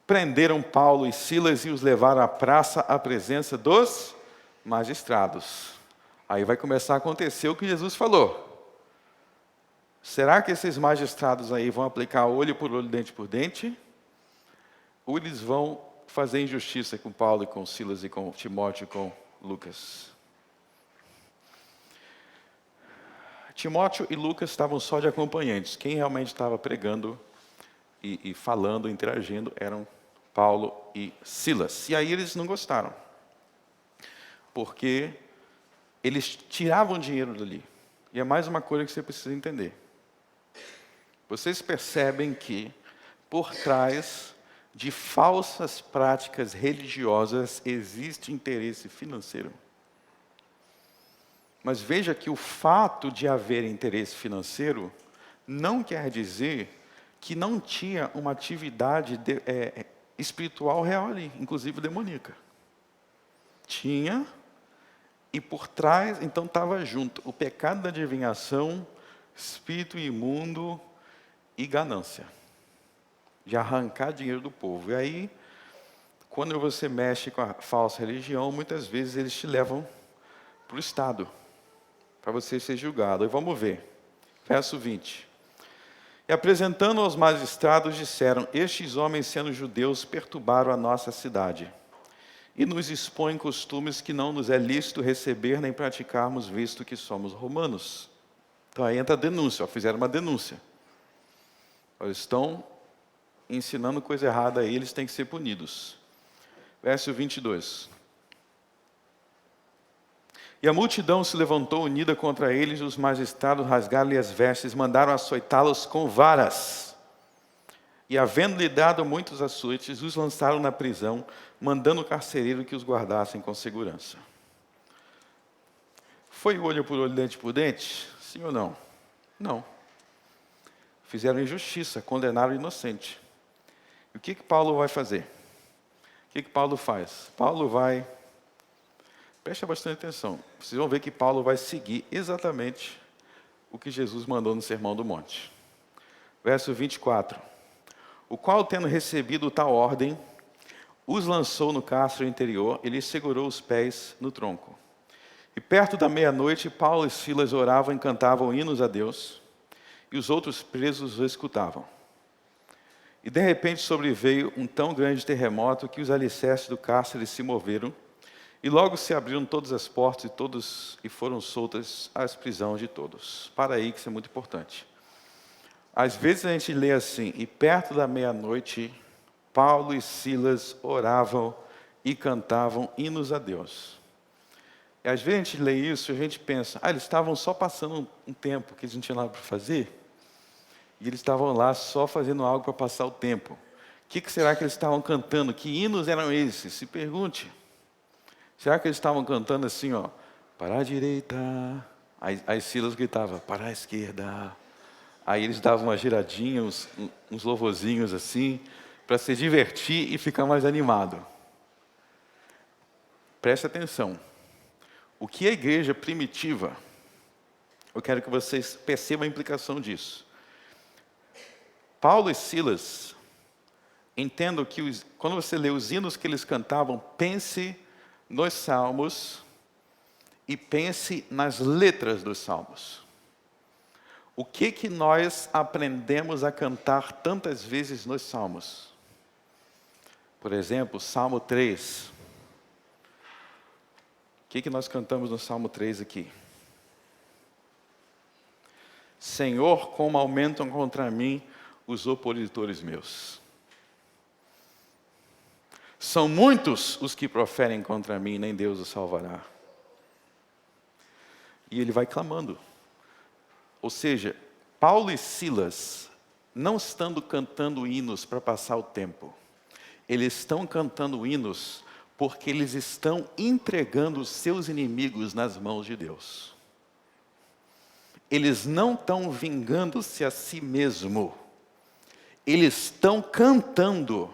prenderam Paulo e Silas e os levaram à praça à presença dos magistrados. Aí vai começar a acontecer o que Jesus falou. Será que esses magistrados aí vão aplicar olho por olho, dente por dente? Ou eles vão fazer injustiça com Paulo e com Silas e com Timóteo e com Lucas? Timóteo e Lucas estavam só de acompanhantes. Quem realmente estava pregando e falando, interagindo, eram Paulo e Silas. E aí eles não gostaram, porque eles tiravam dinheiro dali. E é mais uma coisa que você precisa entender. Vocês percebem que, por trás de falsas práticas religiosas, existe interesse financeiro. Mas veja que o fato de haver interesse financeiro não quer dizer que não tinha uma atividade espiritual real ali, inclusive demoníaca. Tinha, e por trás, então estava junto, o pecado da adivinhação, espírito imundo e ganância, de arrancar dinheiro do povo. E aí, quando você mexe com a falsa religião, muitas vezes eles te levam para o Estado, para você ser julgado. E vamos ver, verso 20. E apresentando aos magistrados, disseram: estes homens, sendo judeus, perturbaram a nossa cidade e nos expõem costumes que não nos é lícito receber nem praticarmos, visto que somos romanos. Então aí entra a denúncia, fizeram uma denúncia. Eles estão ensinando coisa errada aí, eles têm que ser punidos. Verso 22. E a multidão se levantou unida contra eles, os magistrados rasgaram-lhe as vestes, mandaram açoitá-los com varas. E havendo-lhe dado muitos açoites, os lançaram na prisão, mandando o carcereiro que os guardassem com segurança. Foi olho por olho, dente por dente? Sim ou não? Não. Fizeram injustiça, condenaram o inocente. E o que Paulo vai fazer? O que Paulo faz? Paulo vai... Presta bastante atenção. Vocês vão ver que Paulo vai seguir exatamente o que Jesus mandou no Sermão do Monte. Verso 24. O qual, tendo recebido tal ordem, os lançou no cárcere interior e lhes segurou os pés no tronco. E perto da meia-noite, Paulo e Silas oravam e cantavam hinos a Deus, e os outros presos os escutavam. E de repente sobreveio um tão grande terremoto que os alicerces do cárcere se moveram, e logo se abriram todas as portas e foram soltas as prisões de todos. Para aí, que isso é muito importante. Às vezes a gente lê assim, e perto da meia-noite, Paulo e Silas oravam e cantavam hinos a Deus. E às vezes a gente lê isso e a gente pensa, eles estavam só passando um tempo que eles não tinham nada para fazer, e eles estavam lá só fazendo algo para passar o tempo. O que será que eles estavam cantando? Que hinos eram esses? Se pergunte. Será que eles estavam cantando assim, ó, para a direita? Aí Silas gritava, para a esquerda. Aí eles davam uma giradinha, uns louvorzinhos assim, para se divertir e ficar mais animado. Preste atenção. O que é a igreja primitiva? Eu quero que vocês percebam a implicação disso. Paulo e Silas, entendam que quando você lê os hinos que eles cantavam, pense nos salmos e pense nas letras dos salmos. O que nós aprendemos a cantar tantas vezes nos salmos? Por exemplo, Salmo 3. O que nós cantamos no Salmo 3 aqui? Senhor, como aumentam contra mim os opositores meus. São muitos os que proferem contra mim, nem Deus os salvará. E ele vai clamando. Ou seja, Paulo e Silas, não estando cantando hinos para passar o tempo, eles estão cantando hinos porque eles estão entregando os seus inimigos nas mãos de Deus. Eles não estão vingando-se a si mesmo. Eles estão cantando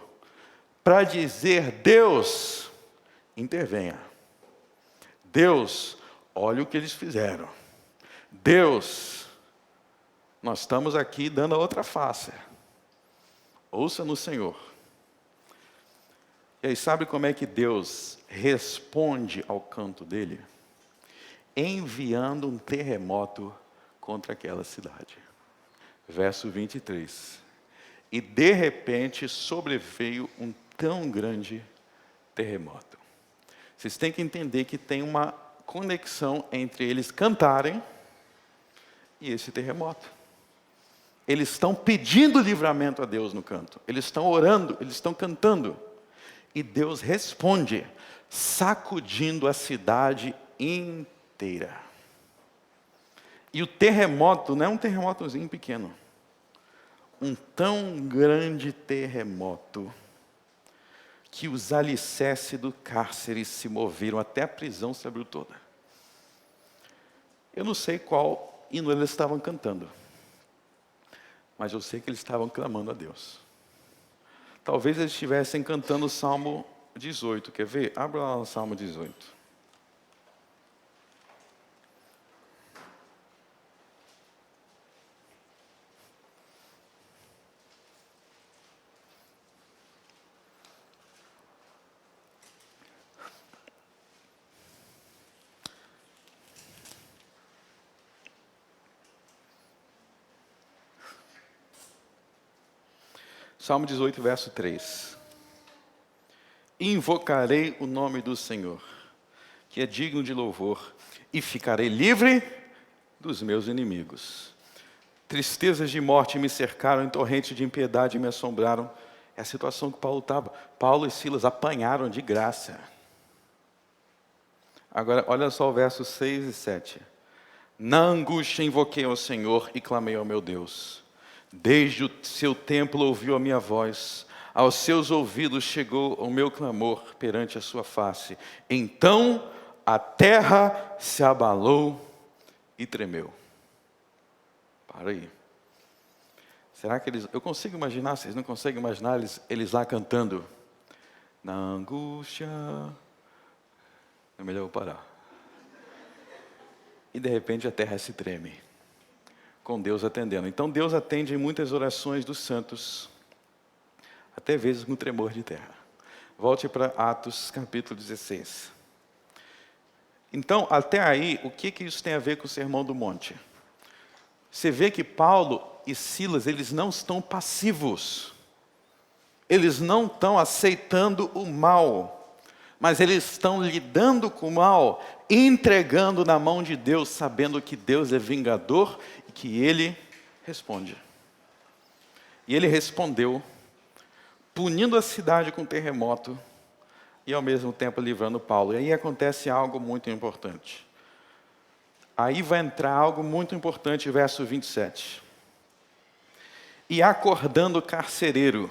para dizer, Deus, intervenha. Deus, olha o que eles fizeram. Deus, nós estamos aqui dando a outra face. Ouça no Senhor. E aí, sabe como é que Deus responde ao canto dele? Enviando um terremoto contra aquela cidade. Verso 23. E de repente sobreveio um tão grande terremoto. Vocês têm que entender que tem uma conexão entre eles cantarem e esse terremoto. Eles estão pedindo livramento a Deus no canto. Eles estão orando, eles estão cantando. E Deus responde, sacudindo a cidade inteira. E o terremoto não é um terremotozinho pequeno. Um tão grande terremoto que os alicerces do cárcere se moveram, até a prisão se abriu toda. Eu não sei qual hino eles estavam cantando, mas eu sei que eles estavam clamando a Deus. Talvez eles estivessem cantando o Salmo 18, quer ver? Abra lá o Salmo 18. Salmo 18, verso 3. Invocarei o nome do Senhor, que é digno de louvor, e ficarei livre dos meus inimigos. Tristezas de morte me cercaram, em torrentes de impiedade me assombraram. É a situação que Paulo estava. Paulo e Silas apanharam de graça. Agora, olha só o verso 6 e 7. Na angústia invoquei ao Senhor e clamei ao meu Deus. Desde o seu templo ouviu a minha voz, aos seus ouvidos chegou o meu clamor perante a sua face. Então a terra se abalou e tremeu. Para aí. Será que eu consigo imaginar, vocês não conseguem imaginar eles lá cantando? Na angústia, é melhor eu parar. E de repente a terra se treme. Com Deus atendendo. Então Deus atende em muitas orações dos santos, até vezes com tremor de terra. Volte para Atos capítulo 16. Então, até aí, o que isso tem a ver com o Sermão do Monte? Você vê que Paulo e Silas, eles não estão passivos. Eles não estão aceitando o mal, mas eles estão lidando com o mal, entregando na mão de Deus, sabendo que Deus é vingador e que Ele responde. E ele respondeu, punindo a cidade com terremoto e ao mesmo tempo livrando Paulo. E aí acontece algo muito importante. Aí vai entrar algo muito importante, verso 27. E acordando o carcereiro,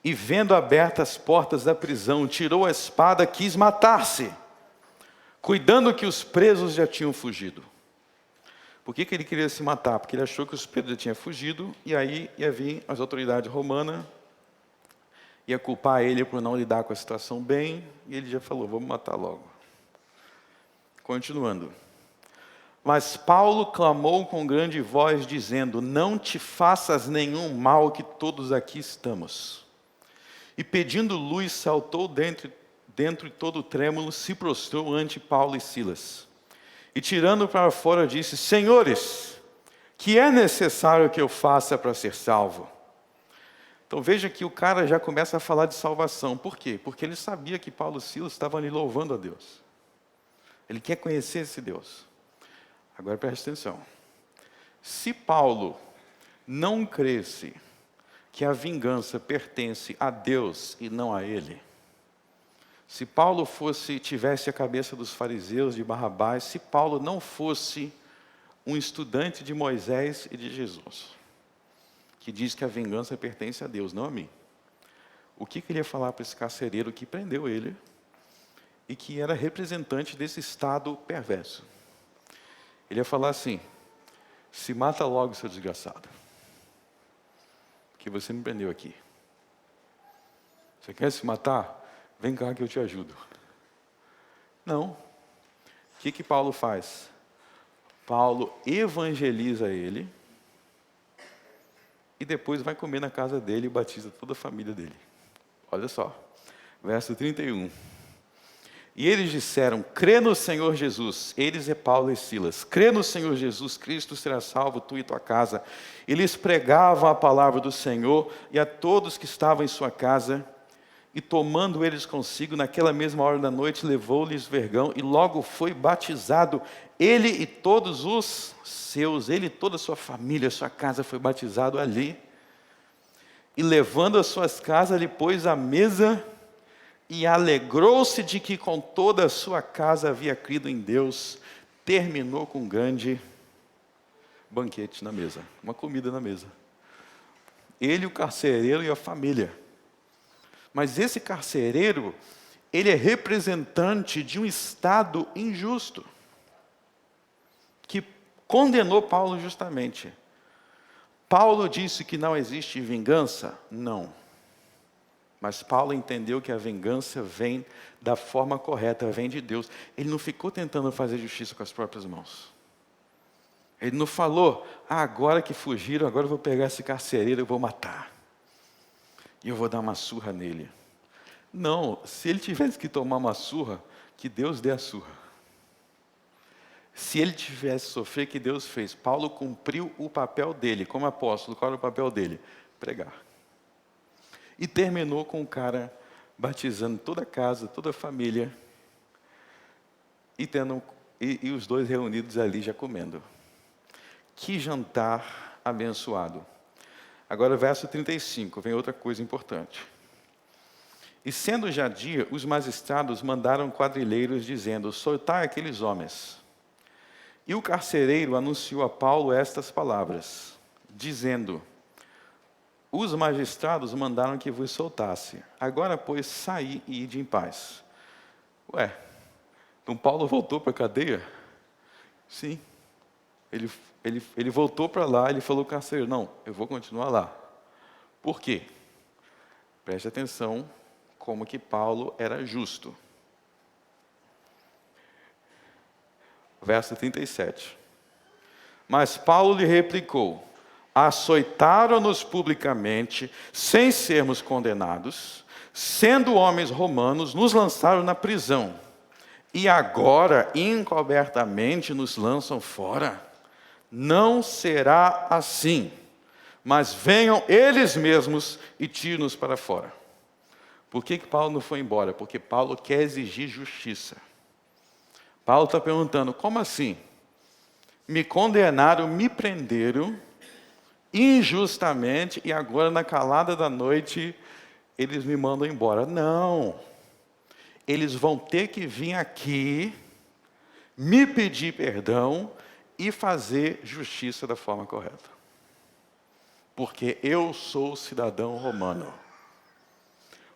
e vendo abertas as portas da prisão, tirou a espada, quis matar-se, cuidando que os presos já tinham fugido. Por que ele queria se matar? Porque ele achou que os presos já tinham fugido, e aí ia vir as autoridades romanas, ia culpar ele por não lidar com a situação bem, e ele já falou, vamos matar logo. Continuando. Mas Paulo clamou com grande voz, dizendo, não te faças nenhum mal, que todos aqui estamos. E pedindo luz, saltou dentro e todo trêmulo, se prostrou ante Paulo e Silas. E tirando para fora, disse, senhores, que é necessário que eu faça para ser salvo? Então veja que o cara já começa a falar de salvação. Por quê? Porque ele sabia que Paulo e Silas estavam ali louvando a Deus. Ele quer conhecer esse Deus. Agora preste atenção. Se Paulo não cresce que a vingança pertence a Deus e não a ele, se Paulo tivesse a cabeça dos fariseus, de Barrabás, se Paulo não fosse um estudante de Moisés e de Jesus, que diz que a vingança pertence a Deus, não a mim, o que ele ia falar para esse carcereiro que prendeu ele e que era representante desse estado perverso? Ele ia falar assim, se mata logo, seu desgraçado, que você me prendeu aqui. Você quer se matar? Vem cá que eu te ajudo. Não. O que Paulo faz? Paulo evangeliza ele e depois vai comer na casa dele e batiza toda a família dele. Olha só, verso 31. E eles disseram, crê no Senhor Jesus. Eles é Paulo e Silas. Crê no Senhor Jesus Cristo, será salvo tu e tua casa. Eles pregavam a palavra do Senhor e a todos que estavam em sua casa. E tomando eles consigo, naquela mesma hora da noite, levou-lhes vergão e logo foi batizado. Ele e todos os seus, ele e toda a sua família, sua casa foi batizado ali. E levando as suas casas, ele pôs à mesa e alegrou-se de que com toda a sua casa havia crido em Deus. Terminou com um grande banquete na mesa, uma comida na mesa. Ele, o carcereiro e a família. Mas esse carcereiro, ele é representante de um estado injusto, que condenou Paulo justamente. Paulo disse que não existe vingança? Não. Mas Paulo entendeu que a vingança vem da forma correta, vem de Deus. Ele não ficou tentando fazer justiça com as próprias mãos. Ele não falou, agora que fugiram, agora eu vou pegar esse carcereiro e eu vou matar. E eu vou dar uma surra nele. Não, se ele tivesse que tomar uma surra, que Deus dê a surra. Se ele tivesse que sofrer, que Deus fez. Paulo cumpriu o papel dele, como apóstolo. Qual era o papel dele? Pregar. E terminou com o cara batizando toda a casa, toda a família, e os dois reunidos ali já comendo. Que jantar abençoado. Agora, verso 35, vem outra coisa importante. E sendo já dia, os magistrados mandaram quadrilheiros, dizendo, soltai aqueles homens. E o carcereiro anunciou a Paulo estas palavras, dizendo, os magistrados mandaram que vos soltasse. Agora, pois, saí e ide em paz. Ué, então Paulo voltou para a cadeia? Sim. Ele voltou para lá, ele falou ao carcereiro, não, eu vou continuar lá. Por quê? Preste atenção como que Paulo era justo. Verso 37. Mas Paulo lhe replicou, açoitaram-nos publicamente, sem sermos condenados, sendo homens romanos, nos lançaram na prisão. E agora, encobertamente, nos lançam fora. Não será assim, mas venham eles mesmos e tirem-nos para fora. Por que Paulo não foi embora? Porque Paulo quer exigir justiça. Paulo está perguntando, como assim? Me condenaram, me prenderam, injustamente, e agora na calada da noite eles me mandam embora. Não. Eles vão ter que vir aqui, me pedir perdão e fazer justiça da forma correta. Porque eu sou cidadão romano.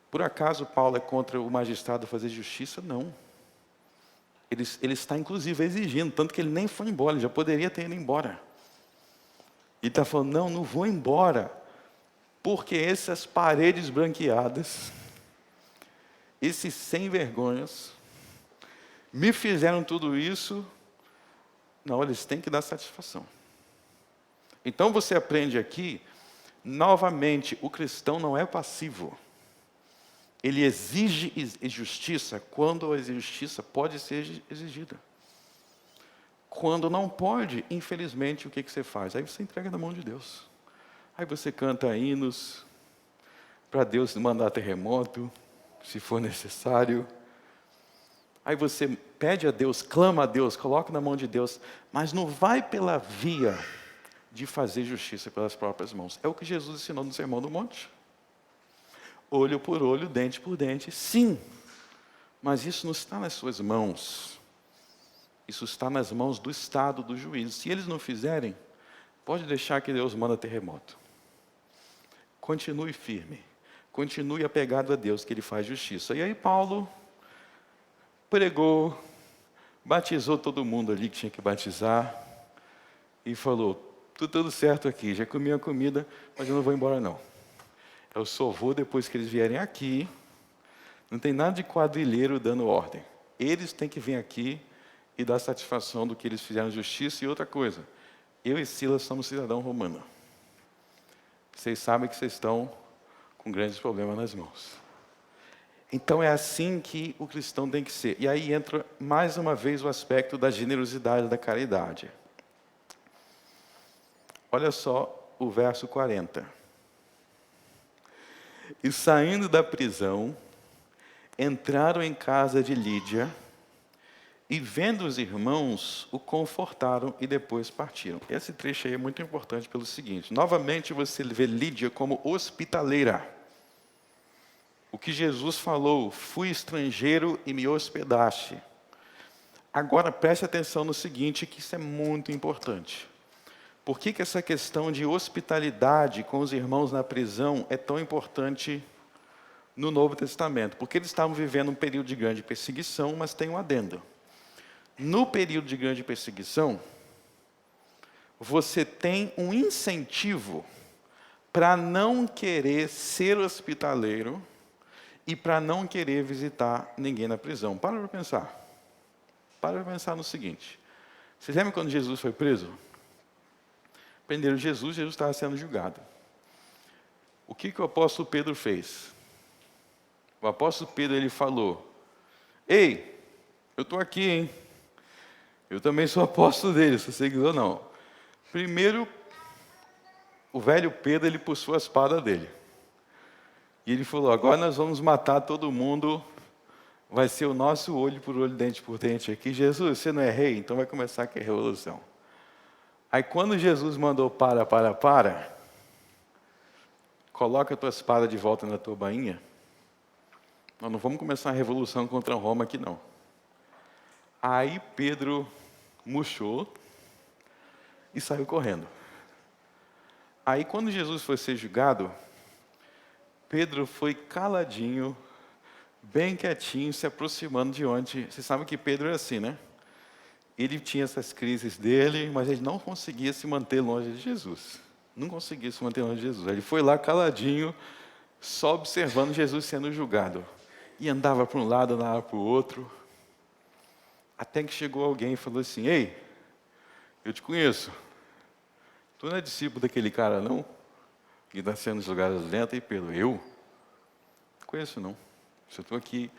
Por acaso Paulo é contra o magistrado fazer justiça? Não. Ele está inclusive exigindo, tanto que ele nem foi embora, ele já poderia ter ido embora. Ele está falando, não vou embora, porque essas paredes branqueadas, esses sem vergonhas, me fizeram tudo isso. Não, eles têm que dar satisfação. Então você aprende aqui, novamente, o cristão não é passivo. Ele exige justiça quando a justiça pode ser exigida. Quando não pode, infelizmente, o que você faz? Aí você entrega na mão de Deus. Aí você canta hinos para Deus mandar terremoto, se for necessário. Aí você pede a Deus, clama a Deus, coloca na mão de Deus, mas não vai pela via de fazer justiça pelas próprias mãos. É o que Jesus ensinou no Sermão do Monte. Olho por olho, dente por dente, sim. Mas isso não está nas suas mãos. Isso está nas mãos do Estado, do juízo. Se eles não fizerem, pode deixar que Deus manda terremoto. Continue firme. Continue apegado a Deus, que Ele faz justiça. E aí Paulo pregou, batizou todo mundo ali que tinha que batizar. E falou, tudo certo aqui, já comi a comida, mas eu não vou embora não. Eu só vou depois que eles vierem aqui. Não tem nada de quadrilheiro dando ordem. Eles têm que vir aqui e dar satisfação do que eles fizeram justiça. E outra coisa, eu e Silas somos cidadãos romanos. Vocês sabem que vocês estão com grandes problemas nas mãos. Então é assim que o cristão tem que ser. E aí entra mais uma vez o aspecto da generosidade, da caridade. Olha só o verso 40. E saindo da prisão, entraram em casa de Lídia, e vendo os irmãos, o confortaram e depois partiram. Esse trecho aí é muito importante pelo seguinte, novamente você vê Lídia como hospitaleira. O que Jesus falou, fui estrangeiro e me hospedaste. Agora preste atenção no seguinte, que isso é muito importante. Por que essa questão de hospitalidade com os irmãos na prisão é tão importante no Novo Testamento? Porque eles estavam vivendo um período de grande perseguição, mas tem um adendo. No período de grande perseguição, você tem um incentivo para não querer ser hospitaleiro e para não querer visitar ninguém na prisão. Para pensar. Para pensar no seguinte. Vocês lembram quando Jesus foi preso? Prenderam Jesus, Jesus estava sendo julgado. O que o apóstolo Pedro fez? O apóstolo Pedro, ele falou, ei, eu estou aqui, hein? Eu também sou apóstolo dele, sou seguidor não. Primeiro, o velho Pedro, ele puxou a espada dele. E ele falou, agora nós vamos matar todo mundo, vai ser o nosso olho por olho, dente por dente aqui. Jesus, você não é rei, então vai começar aqui a revolução. Aí quando Jesus mandou para, coloca a tua espada de volta na tua bainha, nós não vamos começar a revolução contra Roma aqui não. Aí Pedro murchou e saiu correndo. Aí quando Jesus foi ser julgado, Pedro foi caladinho, bem quietinho, se aproximando de onde... Você sabe que Pedro é assim, né? Ele tinha essas crises dele, mas ele não conseguia se manter longe de Jesus. Não conseguia se manter longe de Jesus. Ele foi lá caladinho, só observando Jesus sendo julgado. E andava para um lado, andava para o outro. Até que chegou alguém e falou assim, ei, eu te conheço. Tu não é discípulo daquele cara, não? Que está sendo julgado dentro. E Pedro, eu? Não conheço, não. Eu estou aqui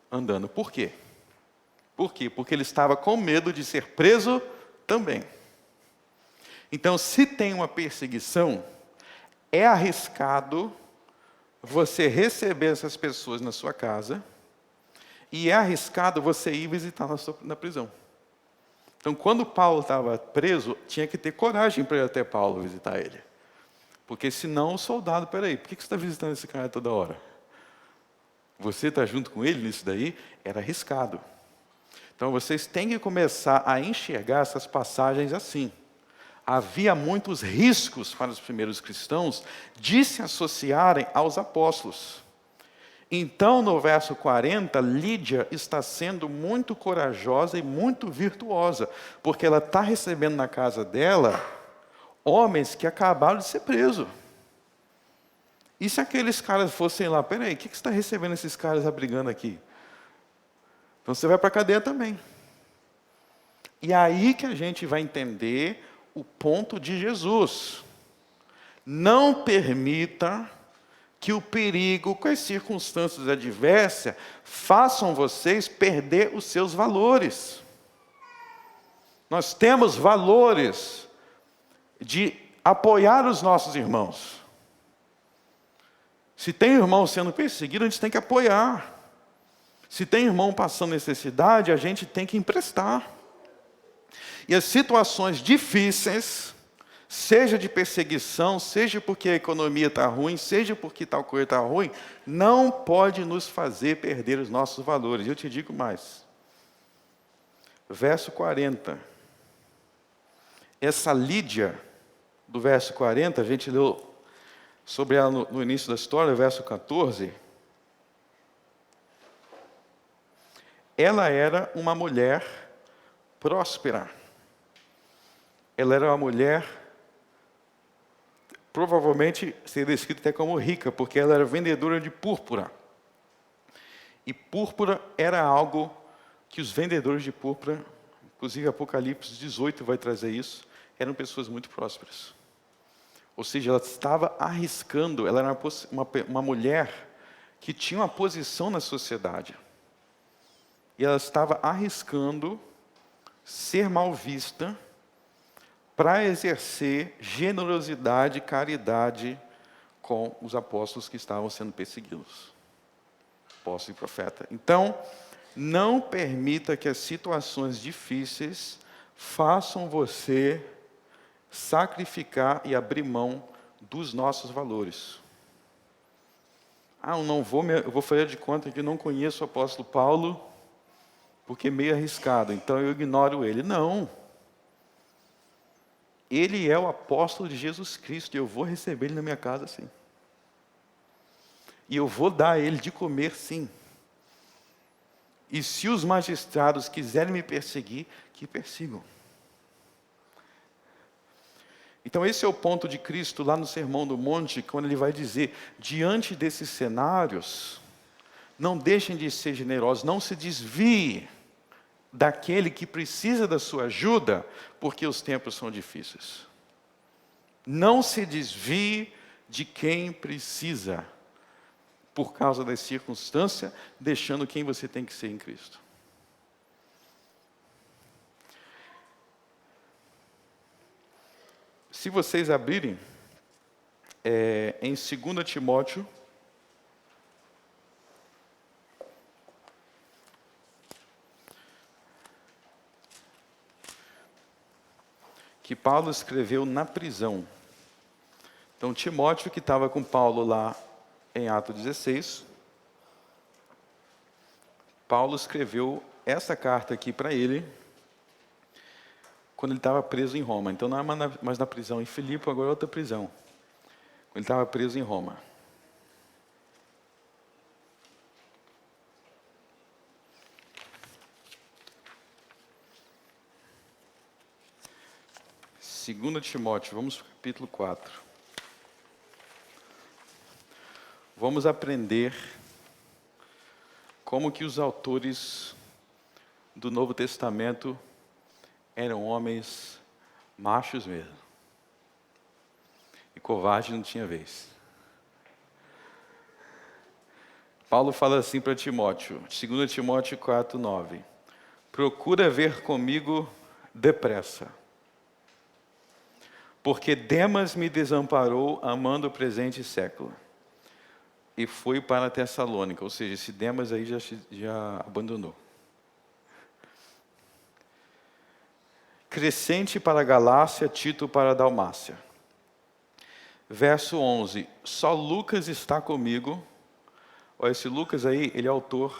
andando. Por quê? Por quê? Porque ele estava com medo de ser preso também. Então, se tem uma perseguição, é arriscado você receber essas pessoas na sua casa e é arriscado você ir visitar na prisão. Então, quando Paulo estava preso, tinha que ter coragem para ir até Paulo visitar ele. Porque senão o soldado, peraí, por que você está visitando esse cara toda hora? Você está junto com ele nisso daí? Era arriscado. Então vocês têm que começar a enxergar essas passagens assim. Havia muitos riscos para os primeiros cristãos de se associarem aos apóstolos. Então, no verso 40, Lídia está sendo muito corajosa e muito virtuosa, porque ela está recebendo na casa dela homens que acabaram de ser presos. E se aqueles caras fossem lá, peraí, o que você está recebendo esses caras abrigando aqui? Então você vai para a cadeia também. E aí que a gente vai entender o ponto de Jesus. Não permita que o perigo, com as circunstâncias adversas, façam vocês perder os seus valores. Nós temos valores de apoiar os nossos irmãos. Se tem irmão sendo perseguido, a gente tem que apoiar. Se tem irmão passando necessidade, a gente tem que emprestar. E as situações difíceis, seja de perseguição, seja porque a economia está ruim, seja porque tal coisa está ruim, não pode nos fazer perder os nossos valores. Eu te digo mais. Verso 40. Essa Lídia, do verso 40, a gente leu sobre ela no início da história, verso 14. Ela era uma mulher próspera. Ela era uma mulher, provavelmente seria descrita até como rica, porque ela era vendedora de púrpura. E púrpura era algo que os vendedores de púrpura, inclusive Apocalipse 18 vai trazer isso, eram pessoas muito prósperas. Ou seja, ela estava arriscando, ela era uma mulher que tinha uma posição na sociedade. E ela estava arriscando ser mal vista para exercer generosidade e caridade com os apóstolos que estavam sendo perseguidos. Apóstolo e profeta. Então, não permita que as situações difíceis façam você sacrificar e abrir mão dos nossos valores. Eu vou fazer de conta que não conheço o apóstolo Paulo, porque é meio arriscado, então eu ignoro ele. Não. Ele é o apóstolo de Jesus Cristo, e eu vou receber ele na minha casa, sim. E eu vou dar a ele de comer, sim. E se os magistrados quiserem me perseguir, que persigam. Então esse é o ponto de Cristo lá no Sermão do Monte, quando ele vai dizer, diante desses cenários, não deixem de ser generosos, não se desvie daquele que precisa da sua ajuda, porque os tempos são difíceis. Não se desvie de quem precisa, por causa das circunstâncias, deixando quem você tem que ser em Cristo. Se vocês abrirem, em 2 Timóteo, que Paulo escreveu na prisão. Então, Timóteo, que estava com Paulo lá em Atos 16, Paulo escreveu essa carta aqui para ele, quando ele estava preso em Roma. Então, não é mais na prisão em Filipe, agora é outra prisão. Quando ele estava preso em Roma. Segunda Timóteo, vamos para o capítulo 4. Vamos aprender como que os autores do Novo Testamento eram homens machos mesmo. E covarde não tinha vez. Paulo fala assim para Timóteo, 2 Timóteo 4, 9. Procura ver comigo depressa. Porque Demas me desamparou amando o presente século. E foi para Tessalônica. Ou seja, esse Demas aí já abandonou. Crescente para a Galácia, Tito para a Dalmácia. Verso 11, só Lucas está comigo. Olha, esse Lucas aí, ele é autor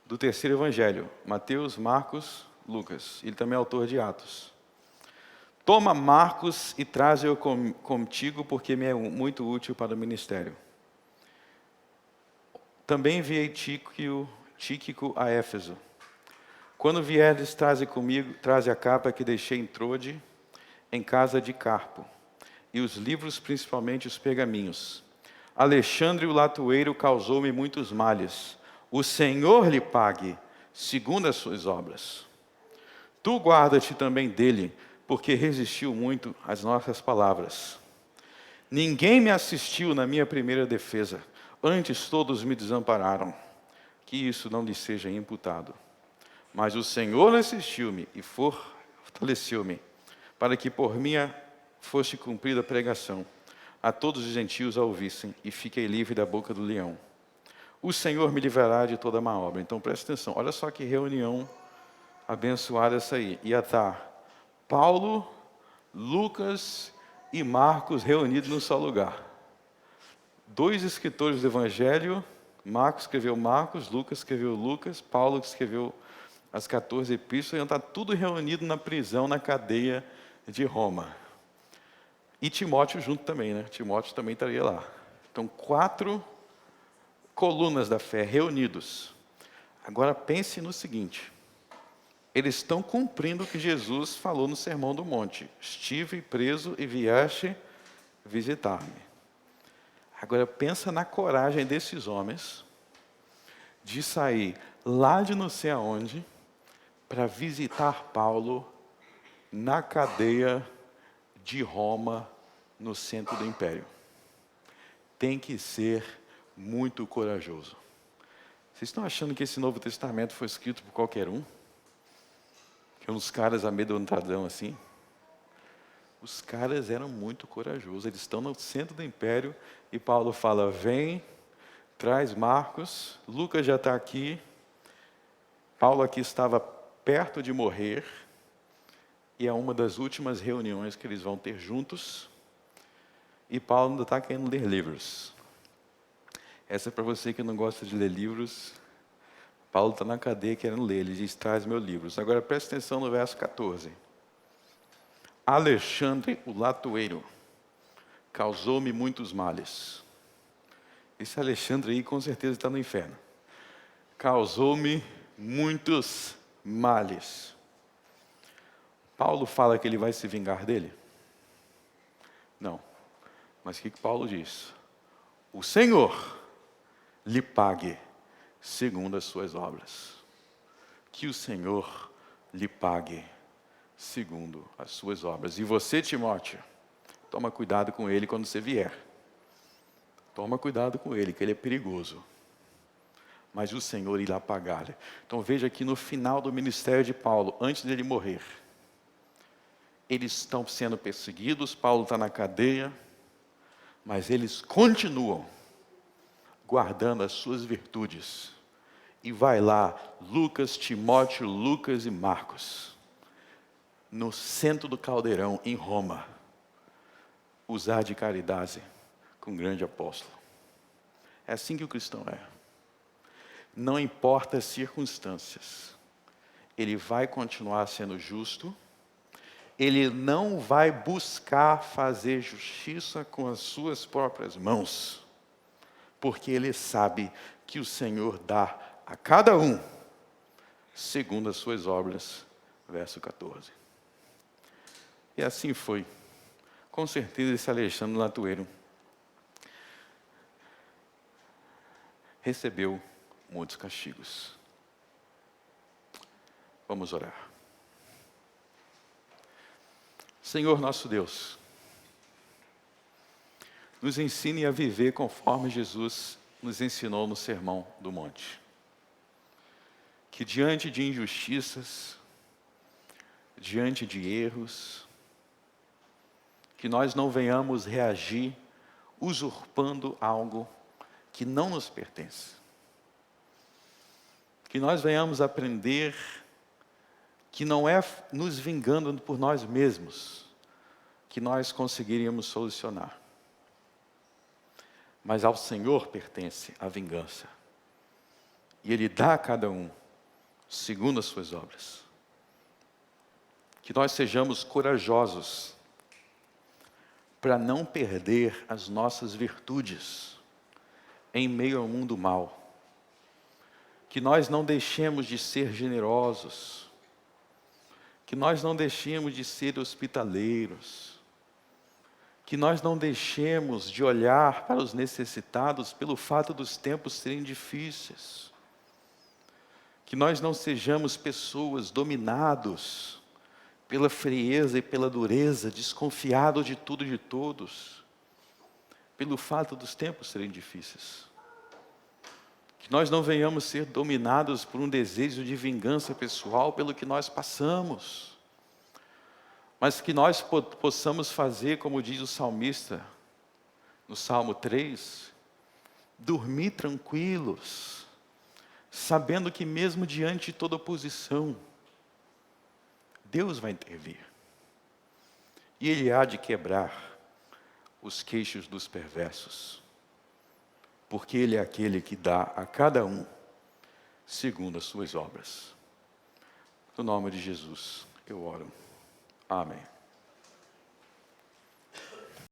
do terceiro evangelho. Mateus, Marcos, Lucas. Ele também é autor de Atos. Toma Marcos e traze-o contigo, porque me é muito útil para o ministério. Também enviei Tíquico a Éfeso. Quando vieres, traze a capa que deixei em Trode, em casa de Carpo, e os livros, principalmente os pergaminhos. Alexandre o latoeiro causou-me muitos males. O Senhor lhe pague, segundo as suas obras. Tu guarda-te também dele, porque resistiu muito às nossas palavras. Ninguém me assistiu na minha primeira defesa, antes todos me desampararam. Que isso não lhe seja imputado. Mas o Senhor assistiu-me e fortaleceu-me, para que por mim fosse cumprida a pregação, a todos os gentios a ouvissem, e fiquei livre da boca do leão. O Senhor me livrará de toda má obra. Então presta atenção, olha só que reunião abençoada essa aí. Ia estar Paulo, Lucas e Marcos reunidos num só lugar. 2 escritores do Evangelho, Marcos escreveu Marcos, Lucas escreveu Lucas, Paulo escreveu as 14 epístolas, iam estar tudo reunido na prisão, na cadeia de Roma. E Timóteo junto também, né? Timóteo também estaria lá. Então, 4 colunas da fé reunidos. Agora pense no seguinte. Eles estão cumprindo o que Jesus falou no Sermão do Monte. Estive preso e vieste visitar-me. Agora pensa na coragem desses homens de sair lá de não sei aonde para visitar Paulo na cadeia de Roma, no centro do império. Tem que ser muito corajoso. Vocês estão achando que esse Novo Testamento foi escrito por qualquer um? Que uns caras amedrontadão assim? Os caras eram muito corajosos. Eles estão no centro do império e Paulo fala, vem, traz Marcos, Lucas já está aqui. Paulo aqui estava perto de morrer e é uma das últimas reuniões que eles vão ter juntos. E Paulo ainda está querendo ler livros. Essa é para você que não gosta de ler livros. Paulo está na cadeia querendo ler. Ele diz, traz meus livros. Agora preste atenção no verso 14. Alexandre o latoeiro causou-me muitos males. Esse Alexandre aí com certeza está no inferno. Causou-me muitos males. Paulo fala que ele vai se vingar dele? Não. Mas o que Paulo diz? O Senhor lhe pague segundo as suas obras. Que o Senhor lhe pague segundo as suas obras. E você, Timóteo, toma cuidado com ele quando você vier. Toma cuidado com ele, que ele é perigoso. Mas o Senhor irá pagar-lhe. Então veja que no final do ministério de Paulo, antes dele morrer, eles estão sendo perseguidos, Paulo está na cadeia, mas eles continuam guardando as suas virtudes. E vai lá, Lucas, Timóteo, Lucas e Marcos, no centro do caldeirão, em Roma, usar de caridade com um grande apóstolo. É assim que o cristão é. Não importa as circunstâncias, ele vai continuar sendo justo, ele não vai buscar fazer justiça com as suas próprias mãos, porque ele sabe que o Senhor dá a cada um segundo as suas obras. Verso 14. E assim foi. Com certeza esse Alexandre Latoeiro recebeu muitos castigos. Vamos orar. Senhor nosso Deus, nos ensine a viver conforme Jesus nos ensinou no Sermão do Monte. Que diante de injustiças, diante de erros, que nós não venhamos reagir usurpando algo que não nos pertence. Que nós venhamos aprender que não é nos vingando por nós mesmos que nós conseguiríamos solucionar. mas ao Senhor pertence a vingança. E Ele dá a cada um segundo as suas obras. Que nós sejamos corajosos para não perder as nossas virtudes em meio ao mundo mau. Que nós não deixemos de ser generosos. Que nós não deixemos de ser hospitaleiros. Que nós não deixemos de olhar para os necessitados pelo fato dos tempos serem difíceis. Que nós não sejamos pessoas dominados pela frieza e pela dureza, desconfiados de tudo e de todos, pelo fato dos tempos serem difíceis. Que nós não venhamos ser dominados por um desejo de vingança pessoal pelo que nós passamos, mas que nós possamos fazer, como diz o salmista, no Salmo 3, dormir tranquilos, sabendo que mesmo diante de toda oposição, Deus vai intervir. E Ele há de quebrar os queixos dos perversos. Porque Ele é aquele que dá a cada um segundo as suas obras. No nome de Jesus, eu oro. Amém.